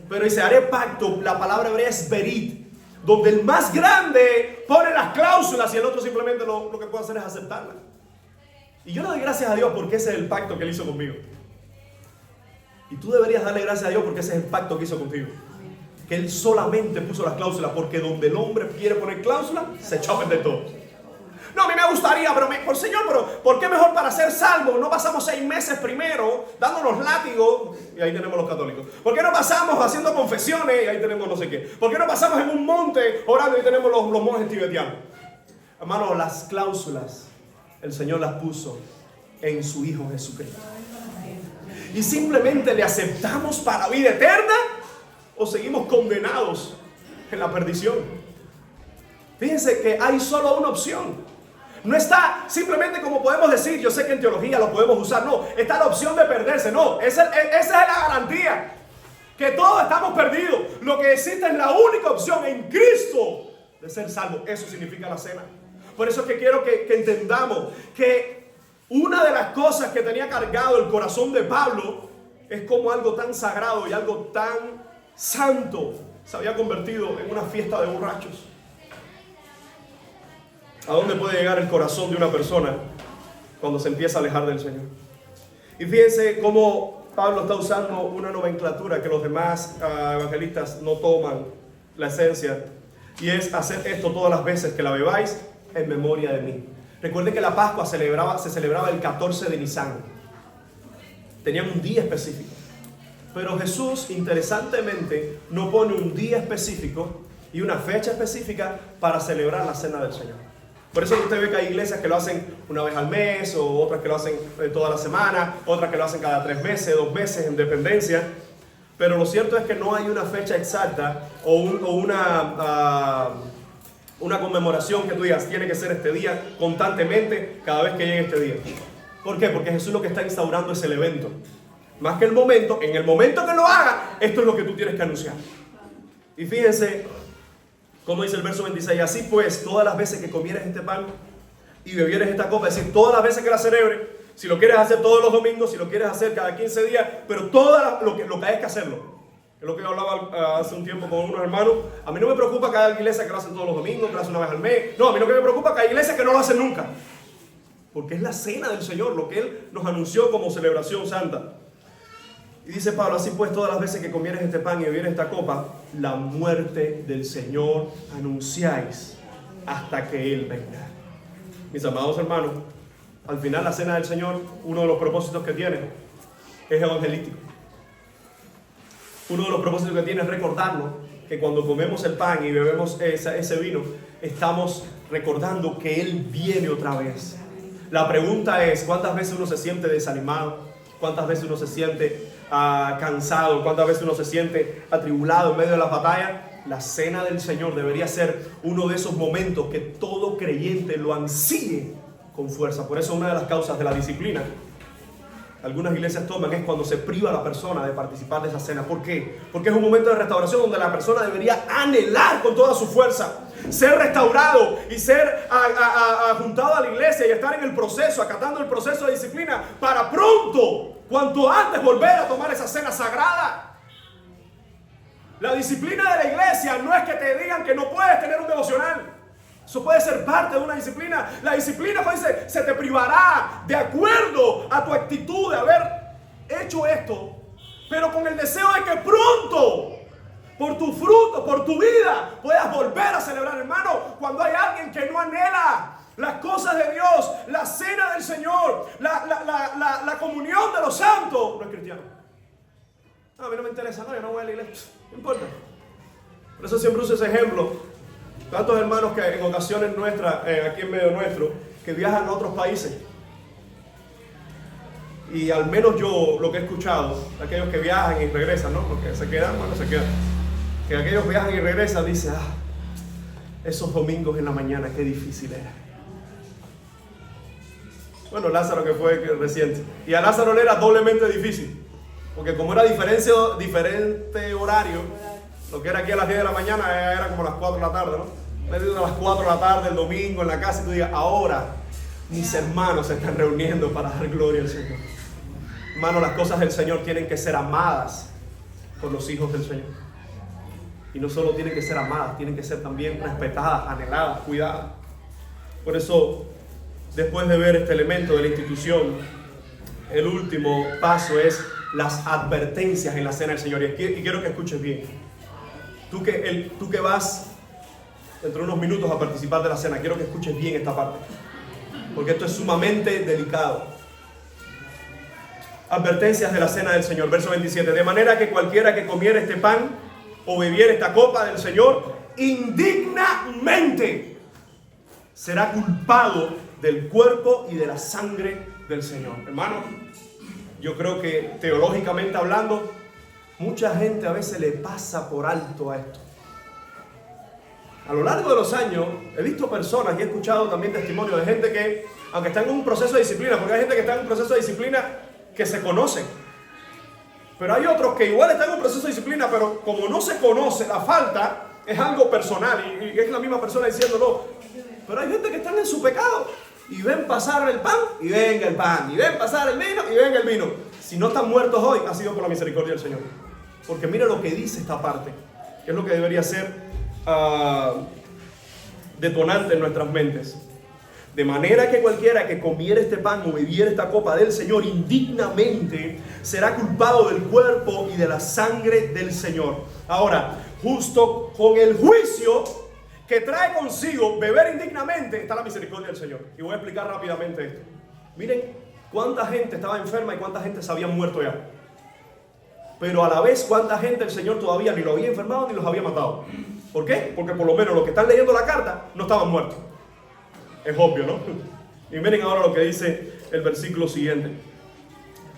pero dice, haré pacto, la palabra hebrea es berit, donde el más grande pone las cláusulas y el otro simplemente lo que puede hacer es aceptarlas. Y yo le doy gracias a Dios porque ese es el pacto que Él hizo conmigo. Y tú deberías darle gracias a Dios porque ese es el pacto que hizo contigo. Que Él solamente puso las cláusulas, porque donde el hombre quiere poner cláusulas, se echó a perder todo. No, a mí me gustaría, por Señor, ¿por qué mejor para ser salvo no pasamos 6 meses primero dándonos látigos? Y ahí tenemos los católicos. ¿Por qué no pasamos haciendo confesiones? Y ahí tenemos no sé qué. ¿Por qué no pasamos en un monte orando y tenemos los monjes tibetanos? Hermano, las cláusulas el Señor las puso en su Hijo Jesucristo. Y simplemente le aceptamos para vida eterna o seguimos condenados en la perdición. Fíjense que hay solo una opción. No está simplemente como podemos decir, yo sé que en teología lo podemos usar, no, está la opción de perderse, no, esa es la garantía, que todos estamos perdidos. Lo que existe es la única opción en Cristo de ser salvo. Eso significa la cena. Por eso es que quiero que entendamos que una de las cosas que tenía cargado el corazón de Pablo es como algo tan sagrado y algo tan santo se había convertido en una fiesta de borrachos. ¿A dónde puede llegar el corazón de una persona cuando se empieza a alejar del Señor? Y fíjense cómo Pablo está usando una nomenclatura que los demás evangelistas no toman la esencia, y es hacer esto todas las veces que la bebáis en memoria de mí. Recuerden que la Pascua se celebraba el 14 de Nisan. Tenían un día específico. Pero Jesús, interesantemente, no pone un día específico y una fecha específica para celebrar la cena del Señor. Por eso usted ve que hay iglesias que lo hacen una vez al mes, o otras que lo hacen toda la semana, otras que lo hacen cada 3 meses, 2 meses, en dependencia. Pero lo cierto es que no hay una fecha exacta o una conmemoración que tú digas, tiene que ser este día constantemente cada vez que llegue este día. ¿Por qué? Porque Jesús lo que está instaurando es el evento. Más que el momento, en el momento que lo haga, esto es lo que tú tienes que anunciar. Y fíjense cómo dice el verso 26, así pues, todas las veces que comieres este pan y bebieres esta copa, es decir, todas las veces que la celebres, si lo quieres hacer todos los domingos, si lo quieres hacer cada 15 días, pero todo lo que hay que hacerlo. Es lo que yo hablaba hace un tiempo con unos hermanos. A mí no me preocupa que haya iglesias que lo hacen todos los domingos, que lo hacen una vez al mes. No, a mí lo que me preocupa es que hay iglesias que no lo hacen nunca. Porque es la cena del Señor, lo que Él nos anunció como celebración santa. Y dice Pablo, así pues todas las veces que comieres este pan y bebieres esta copa, la muerte del Señor anunciáis hasta que Él venga. Mis amados hermanos, al final la cena del Señor, uno de los propósitos que tiene es evangelístico. Uno de los propósitos que tiene es recordarnos que cuando comemos el pan y bebemos ese vino, estamos recordando que Él viene otra vez. La pregunta es, ¿cuántas veces uno se siente desanimado? ¿Cuántas veces uno se siente cansado? ¿Cuántas veces uno se siente atribulado en medio de las batallas? La cena del Señor debería ser uno de esos momentos que todo creyente lo ansíe con fuerza. Por eso una de las causas de la disciplina algunas iglesias toman es cuando se priva a la persona de participar de esa cena. ¿Por qué? Porque es un momento de restauración donde la persona debería anhelar con toda su fuerza ser restaurado y ser juntado a la iglesia y estar en el proceso, acatando el proceso de disciplina para pronto, cuanto antes, volver a tomar esa cena sagrada. La disciplina de la iglesia no es que te digan que no puedes tener un devocional. Eso puede ser parte de una disciplina. La disciplina, pues, se te privará de acuerdo a tu actitud de haber hecho esto, pero con el deseo de que pronto, por tu fruto, por tu vida, puedas volver a celebrar, hermano. Cuando hay alguien que no anhela las cosas de Dios, la cena del Señor, la comunión de los santos, no es cristiano. No, a mí no me interesa, no, yo no voy a la iglesia, no importa. Por eso siempre uso ese ejemplo. Tantos hermanos que en ocasiones nuestras, aquí en medio nuestro, que viajan a otros países. Y al menos yo lo que he escuchado, aquellos que viajan y regresan, ¿no? Porque se quedan, bueno, se quedan. Que aquellos viajan y regresan, dicen, esos domingos en la mañana, qué difícil era. Bueno, Lázaro que fue reciente. Y a Lázaro le era doblemente difícil. Porque como era diferente horario, lo que era aquí a las 10 de la mañana era como a las 4 de la tarde, ¿no? A las 4 de la tarde, el domingo, en la casa, y tú digas, ahora mis hermanos se están reuniendo para dar gloria al Señor. Hermano, las cosas del Señor tienen que ser amadas por los hijos del Señor. Y no solo tienen que ser amadas, tienen que ser también respetadas, anheladas, cuidadas. Por eso, después de ver este elemento de la institución, el último paso es las advertencias en la cena del Señor. Y quiero que escuches bien. Tú que vas dentro de unos minutos a participar de la cena, quiero que escuches bien esta parte, porque esto es sumamente delicado. Advertencias de la cena del Señor, verso 27. De manera que cualquiera que comiera este pan o bebiera esta copa del Señor indignamente será culpado del cuerpo y de la sangre del Señor. Hermano, yo creo que teológicamente hablando, mucha gente a veces le pasa por alto a esto. A lo largo de los años he visto personas y he escuchado también testimonios de gente que, aunque están en un proceso de disciplina, porque hay gente que está en un proceso de disciplina que se conocen, pero hay otros que igual están en un proceso de disciplina, pero como no se conoce, la falta es algo personal y es la misma persona diciéndolo. Pero hay gente que están en su pecado y ven pasar el pan y venga el pan, y ven pasar el vino y venga el vino. Si no están muertos hoy, ha sido por la misericordia del Señor. Porque mira lo que dice esta parte, que es lo que debería ser detonante en nuestras mentes. De manera que cualquiera que comiera este pan o bebiera esta copa del Señor indignamente será culpado del cuerpo y de la sangre del Señor. Ahora, justo con el juicio que trae consigo beber indignamente está la misericordia del Señor. Y voy a explicar rápidamente esto. Miren cuánta gente estaba enferma y cuánta gente se había muerto ya. Pero a la vez cuánta gente el Señor todavía ni lo había enfermado ni los había matado. ¿Por qué? Porque por lo menos los que están leyendo la carta no estaban muertos. Es obvio, ¿no? Y miren ahora lo que dice el versículo siguiente.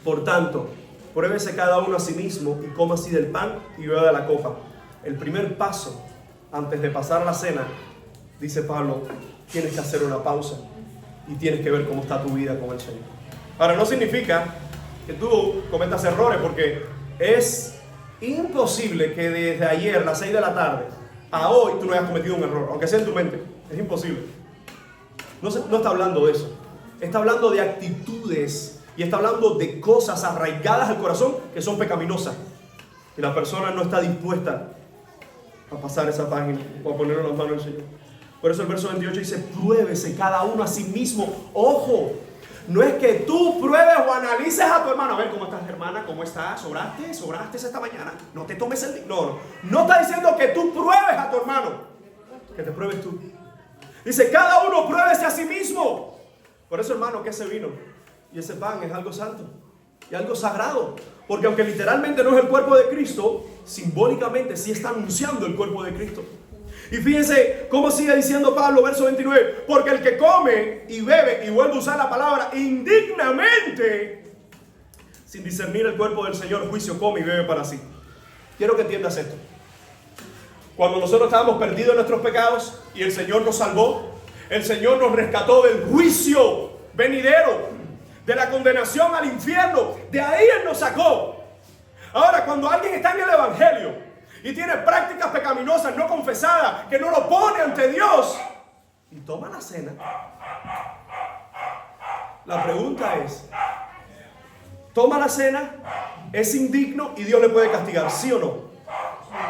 Por tanto, pruébese cada uno a sí mismo y coma así del pan y beba de la copa. El primer paso antes de pasar a la cena, dice Pablo, tienes que hacer una pausa y tienes que ver cómo está tu vida con el Señor. Ahora, no significa que tú cometas errores, porque es imposible que desde ayer, las 6 de la tarde, a hoy tú no hayas cometido un error, aunque sea en tu mente. Es imposible. No está hablando de eso. Está hablando de actitudes y está hablando de cosas arraigadas al corazón que son pecaminosas. Y la persona no está dispuesta a pasar esa página o a ponerlo en las manos del Señor. Por eso el verso 28 dice, pruébese cada uno a sí mismo. Ojo, no es que tú pruebes o analices a tu hermano. A ver, ¿cómo estás, hermana? ¿Cómo estás? ¿Sobraste esta mañana? No te tomes el día. No está diciendo que tú pruebes a tu hermano. Que te pruebes tú. Dice, cada uno pruébese a sí mismo. Por eso, hermano, que ese vino y ese pan es algo santo y algo sagrado. Porque aunque literalmente no es el cuerpo de Cristo, simbólicamente sí está anunciando el cuerpo de Cristo. Y fíjense cómo sigue diciendo Pablo, verso 29. Porque el que come y bebe, y vuelve a usar la palabra indignamente, sin discernir el cuerpo del Señor, juicio come y bebe para sí. Quiero que entiendas esto. Cuando nosotros estábamos perdidos en nuestros pecados y el Señor nos salvó, el Señor nos rescató del juicio venidero, de la condenación al infierno. De ahí Él nos sacó. Ahora, cuando alguien está en el Evangelio y tiene prácticas pecaminosas no confesadas, que no lo pone ante Dios y toma la cena, la pregunta es, ¿toma la cena? ¿Es indigno y Dios le puede castigar? ¿Sí o no?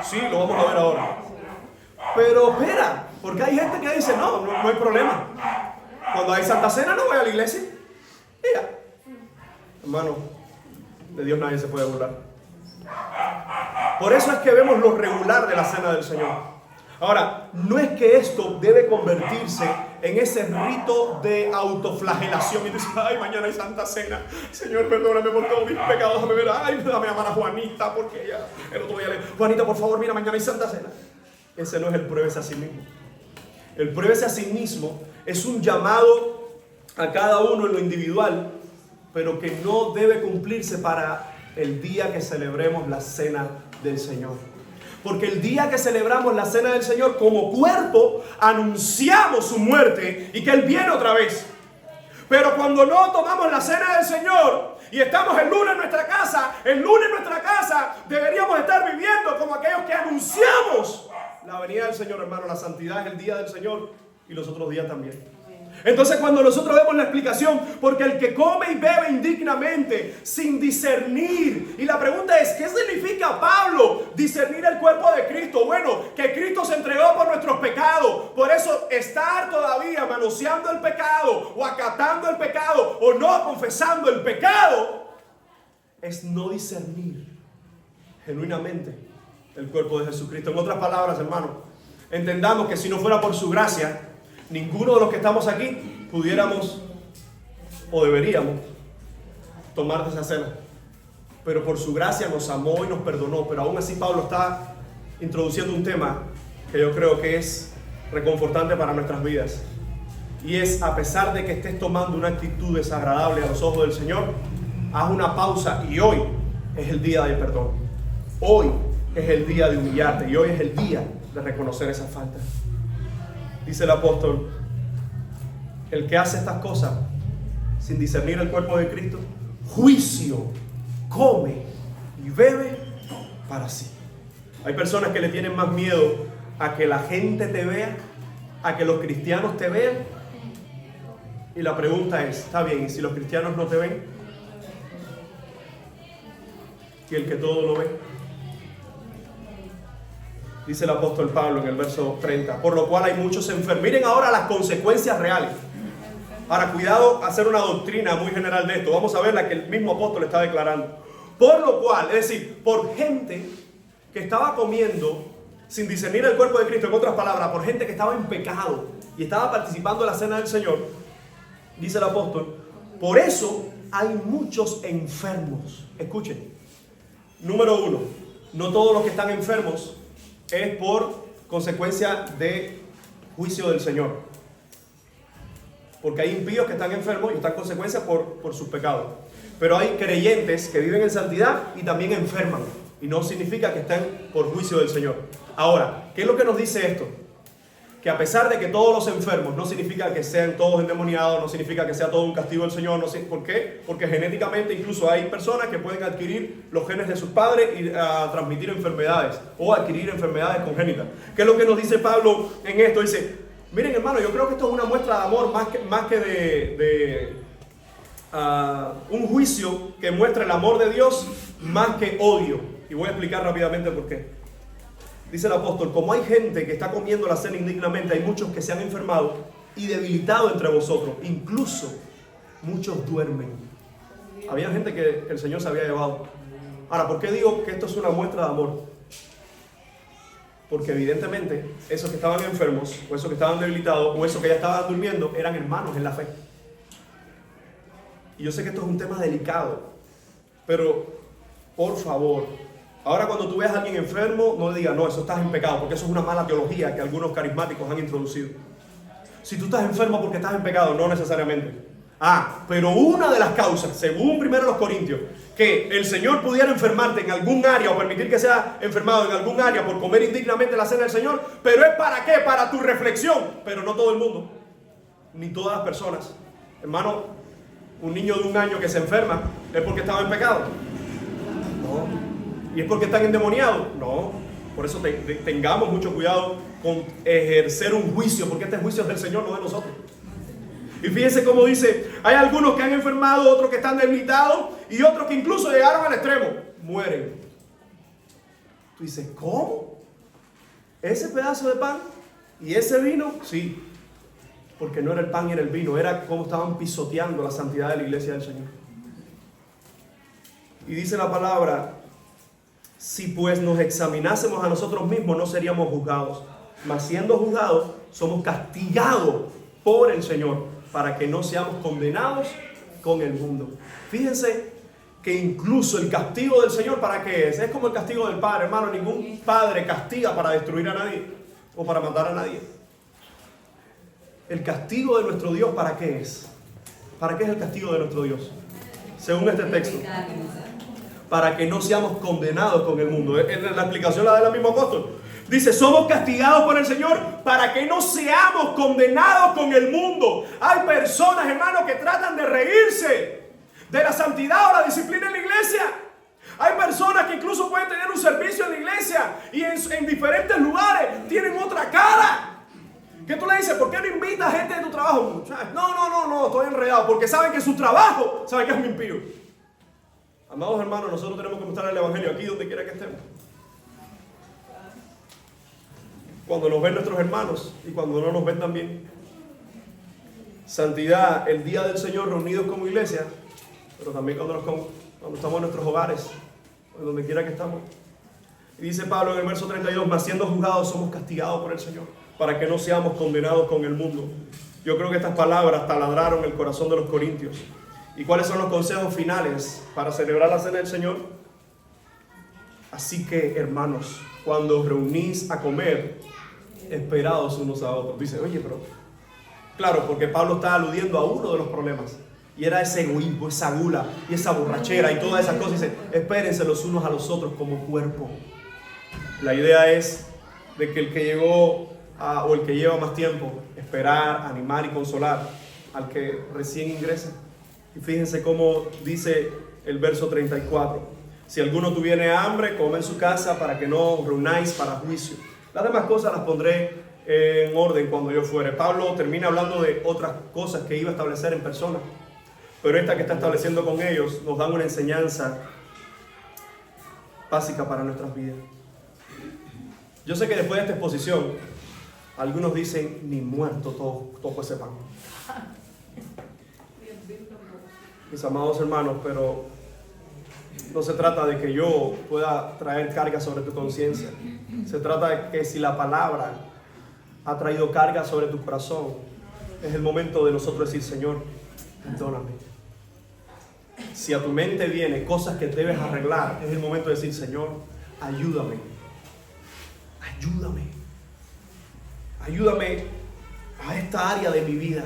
Sí, lo vamos a ver ahora. Pero espera, porque hay gente que dice, no hay problema. Cuando hay Santa Cena no voy a la iglesia. Mira, hermano, de Dios nadie se puede burlar. Por eso es que vemos lo regular de la cena del Señor. Ahora, no es que esto debe convertirse en ese rito de autoflagelación. Y dices, ay, mañana hay Santa Cena. Señor, perdóname por todos mis pecados. Déjame ver, ay, dame llamar a Juanita, porque ella, el otro día le... Juanita, por favor, mira, mañana hay Santa Cena. Ese no es el pruébese a sí mismo. El pruébese a sí mismo es un llamado a cada uno en lo individual, pero que no debe cumplirse para el día que celebremos la cena del Señor. Porque el día que celebramos la cena del Señor, como cuerpo, anunciamos su muerte y que Él viene otra vez. Pero cuando no tomamos la cena del Señor y estamos el lunes en nuestra casa, deberíamos estar viviendo como aquellos que anunciamos la venida del Señor, hermano. La santidad es el día del Señor y los otros días también. Entonces, cuando nosotros vemos la explicación, porque el que come y bebe indignamente, sin discernir, y la pregunta es, ¿qué significa, Pablo, discernir el cuerpo de Cristo? Bueno, que Cristo se entregó por nuestros pecados. Por eso, estar todavía manoseando el pecado, o acatando el pecado, o no confesando el pecado, es no discernir genuinamente el cuerpo de Jesucristo. En otras palabras, hermano, entendamos que si no fuera por su gracia, ninguno de los que estamos aquí pudiéramos o deberíamos tomar de esa cena. Pero por su gracia nos amó y nos perdonó. Pero aún así Pablo está introduciendo un tema que yo creo que es reconfortante para nuestras vidas. Y es, a pesar de que estés tomando una actitud desagradable a los ojos del Señor, haz una pausa, y hoy es el día de perdón. Hoy es el día de humillarte y hoy es el día de reconocer esas faltas. Dice el apóstol, el que hace estas cosas sin discernir el cuerpo de Cristo, juicio, come y bebe para sí. Hay personas que le tienen más miedo a que la gente te vea, a que los cristianos te vean. Y la pregunta es, está bien, ¿y si los cristianos no te ven? ¿Y el que todo lo ve? Dice el apóstol Pablo en el verso 30, por lo cual hay muchos enfermos. Miren ahora las consecuencias reales. Ahora, cuidado hacer una doctrina muy general de esto. Vamos a ver la que el mismo apóstol está declarando. Por lo cual, es decir, por gente que estaba comiendo sin discernir el cuerpo de Cristo, en otras palabras, por gente que estaba en pecado y estaba participando de la cena del Señor, dice el apóstol, por eso hay muchos enfermos. Escuchen, número uno, no todos los que están enfermos es por consecuencia de juicio del Señor. Porque hay impíos que están enfermos y están consecuencias por sus pecados. Pero hay creyentes que viven en santidad y también enferman. Y no significa que estén por juicio del Señor. Ahora, ¿qué es lo que nos dice esto? Que a pesar de que todos los enfermos, no significa que sean todos endemoniados, no significa que sea todo un castigo del Señor. No sé, ¿por qué? Porque genéticamente incluso hay personas que pueden adquirir los genes de sus padres y transmitir enfermedades o adquirir enfermedades congénitas. ¿Qué es lo que nos dice Pablo en esto? Dice, miren hermano, yo creo que esto es una muestra de amor más que de un juicio que muestra el amor de Dios más que odio. Y voy a explicar rápidamente por qué. Dice el apóstol, como hay gente que está comiendo la cena indignamente, hay muchos que se han enfermado y debilitado entre vosotros. Incluso muchos duermen. Había gente que el Señor se había llevado. Ahora, ¿por qué digo que esto es una muestra de amor? Porque evidentemente esos que estaban enfermos, o esos que estaban debilitados, o esos que ya estaban durmiendo, eran hermanos en la fe. Y yo sé que esto es un tema delicado, pero por favor, ahora cuando tú veas a alguien enfermo, no le digas, no, eso estás en pecado, porque eso es una mala teología que algunos carismáticos han introducido. Si tú estás enfermo porque estás en pecado, no necesariamente. Pero una de las causas, según 1 Corintios, que el Señor pudiera enfermarte en algún área o permitir que sea enfermado en algún área por comer indignamente la cena del Señor, pero es para qué, para tu reflexión, pero no todo el mundo, ni todas las personas. Hermano, un niño de 1 año que se enferma, ¿es porque estaba en pecado? No. ¿Y es porque están endemoniados? No. Por eso tengamos mucho cuidado con ejercer un juicio, porque este juicio es del Señor, no de nosotros. Y fíjense cómo dice, hay algunos que han enfermado, otros que están debilitados y otros que incluso llegaron al extremo, mueren. Tú dices, ¿cómo? ¿Ese pedazo de pan y ese vino? Sí, porque no era el pan y era el vino, era como estaban pisoteando la santidad de la iglesia del Señor. Y dice la palabra, si pues nos examinásemos a nosotros mismos no seríamos juzgados, mas siendo juzgados somos castigados por el Señor para que no seamos condenados con el mundo. Fíjense que incluso el castigo del Señor, ¿para qué es? Es como el castigo del Padre, hermano. Ningún padre castiga para destruir a nadie o para matar a nadie. El castigo de nuestro Dios, ¿para qué es? ¿Para qué es el castigo de nuestro Dios? Según este texto, para que no seamos condenados con el mundo. En la explicación la da el mismo apóstol. Dice, somos castigados por el Señor para que no seamos condenados con el mundo. Hay personas, hermanos, que tratan de reírse de la santidad o la disciplina en la iglesia. Hay personas que incluso pueden tener un servicio en la iglesia y en diferentes lugares tienen otra cara. Que tú le dices, ¿por qué no invitas gente de tu trabajo? No, estoy enredado. Porque saben que su trabajo, saben que es un impío. Amados hermanos, nosotros tenemos que mostrar el evangelio aquí donde quiera que estemos. Cuando nos ven nuestros hermanos y cuando no nos ven también. Santidad, el día del Señor reunidos como iglesia, pero también cuando estamos en nuestros hogares, o donde quiera que estamos. Y dice Pablo en el verso 32, mas siendo juzgados somos castigados por el Señor, para que no seamos condenados con el mundo. Yo creo que estas palabras taladraron el corazón de los corintios. ¿Y cuáles son los consejos finales para celebrar la cena del Señor? Así que, hermanos, cuando os reunís a comer, esperados unos a otros. Dice, oye, pero... Claro, porque Pablo está aludiendo a uno de los problemas. Y era ese egoísmo, esa gula y esa borrachera y todas esas cosas. Dice, espérense los unos a los otros como cuerpo. La idea es de que el que llegó o el que lleva más tiempo, esperar, animar y consolar al que recién ingresa. Y fíjense cómo dice el verso 34. Si alguno tuviere hambre, come en su casa para que no reunáis para juicio. Las demás cosas las pondré en orden cuando yo fuere. Pablo termina hablando de otras cosas que iba a establecer en persona. Pero esta que está estableciendo con ellos nos dan una enseñanza básica para nuestras vidas. Yo sé que después de esta exposición, algunos dicen, ni muerto toco ese pan. Mis amados hermanos, pero no se trata de que yo pueda traer carga sobre tu conciencia. Se trata de que si la palabra ha traído carga sobre tu corazón, es el momento de nosotros decir, Señor, perdóname. Si a tu mente viene cosas que debes arreglar, es el momento de decir, Señor, ayúdame. Ayúdame. Ayúdame a esta área de mi vida.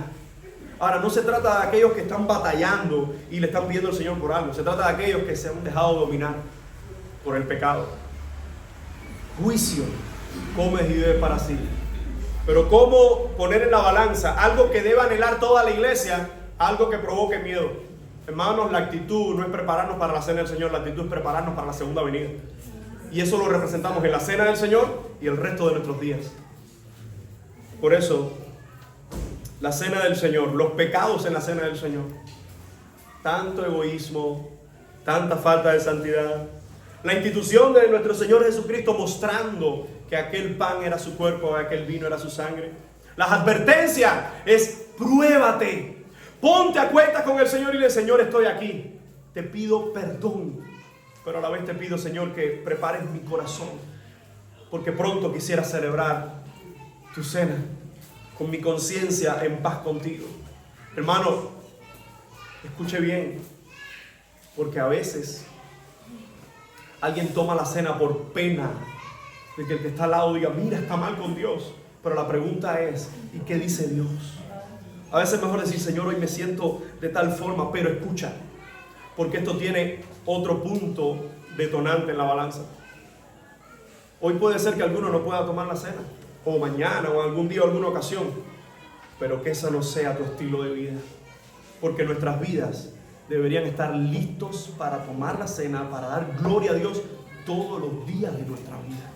Ahora, no se trata de aquellos que están batallando y le están pidiendo al Señor por algo. Se trata de aquellos que se han dejado dominar por el pecado. Juicio, comes y bebes para sí. Pero ¿cómo poner en la balanza algo que deba anhelar toda la iglesia, algo que provoque miedo? Hermanos, la actitud no es prepararnos para la cena del Señor, la actitud es prepararnos para la segunda venida. Y eso lo representamos en la cena del Señor y el resto de nuestros días. Por eso, la cena del Señor, los pecados en la cena del Señor, tanto egoísmo, tanta falta de santidad, la institución de nuestro Señor Jesucristo mostrando que aquel pan era su cuerpo, aquel vino era su sangre. Las advertencias es: pruébate, ponte a cuentas con el Señor y dile: Señor, estoy aquí, te pido perdón, pero a la vez te pido, Señor, que prepares mi corazón, porque pronto quisiera celebrar tu cena con mi conciencia en paz contigo. Hermano, escuche bien, porque a veces alguien toma la cena por pena de que el que está al lado diga: mira, está mal con Dios. Pero la pregunta es: ¿y qué dice Dios? A veces es mejor decir: Señor, hoy me siento de tal forma, pero escucha, porque esto tiene otro punto detonante en la balanza. Hoy puede ser que alguno no pueda tomar la cena, o mañana, o algún día, o alguna ocasión, pero que esa no sea tu estilo de vida, porque nuestras vidas deberían estar listos para tomar la cena, para dar gloria a Dios todos los días de nuestra vida.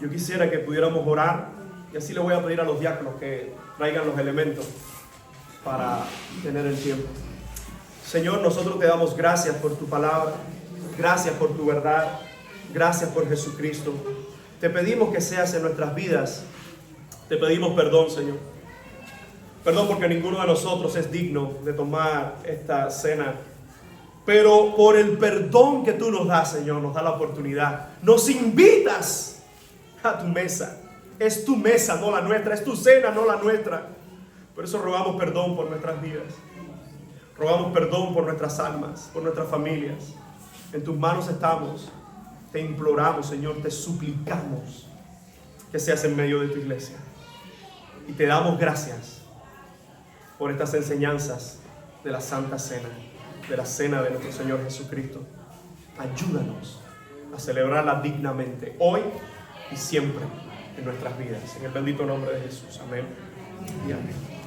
Yo quisiera que pudiéramos orar, y así le voy a pedir a los diáconos que traigan los elementos para tener el tiempo. Señor, nosotros te damos gracias por tu palabra, gracias por tu verdad, gracias por Jesucristo. Te pedimos que seas en nuestras vidas. Te pedimos perdón, Señor. Perdón porque ninguno de nosotros es digno de tomar esta cena. Pero por el perdón que tú nos das, Señor, nos da la oportunidad. Nos invitas a tu mesa. Es tu mesa, no la nuestra. Es tu cena, no la nuestra. Por eso rogamos perdón por nuestras vidas. Rogamos perdón por nuestras almas, por nuestras familias. En tus manos estamos. Te imploramos, Señor, te suplicamos que seas en medio de tu iglesia. Y te damos gracias por estas enseñanzas de la Santa Cena, de la cena de nuestro Señor Jesucristo. Ayúdanos a celebrarla dignamente, hoy y siempre en nuestras vidas. En el bendito nombre de Jesús. Amén y amén.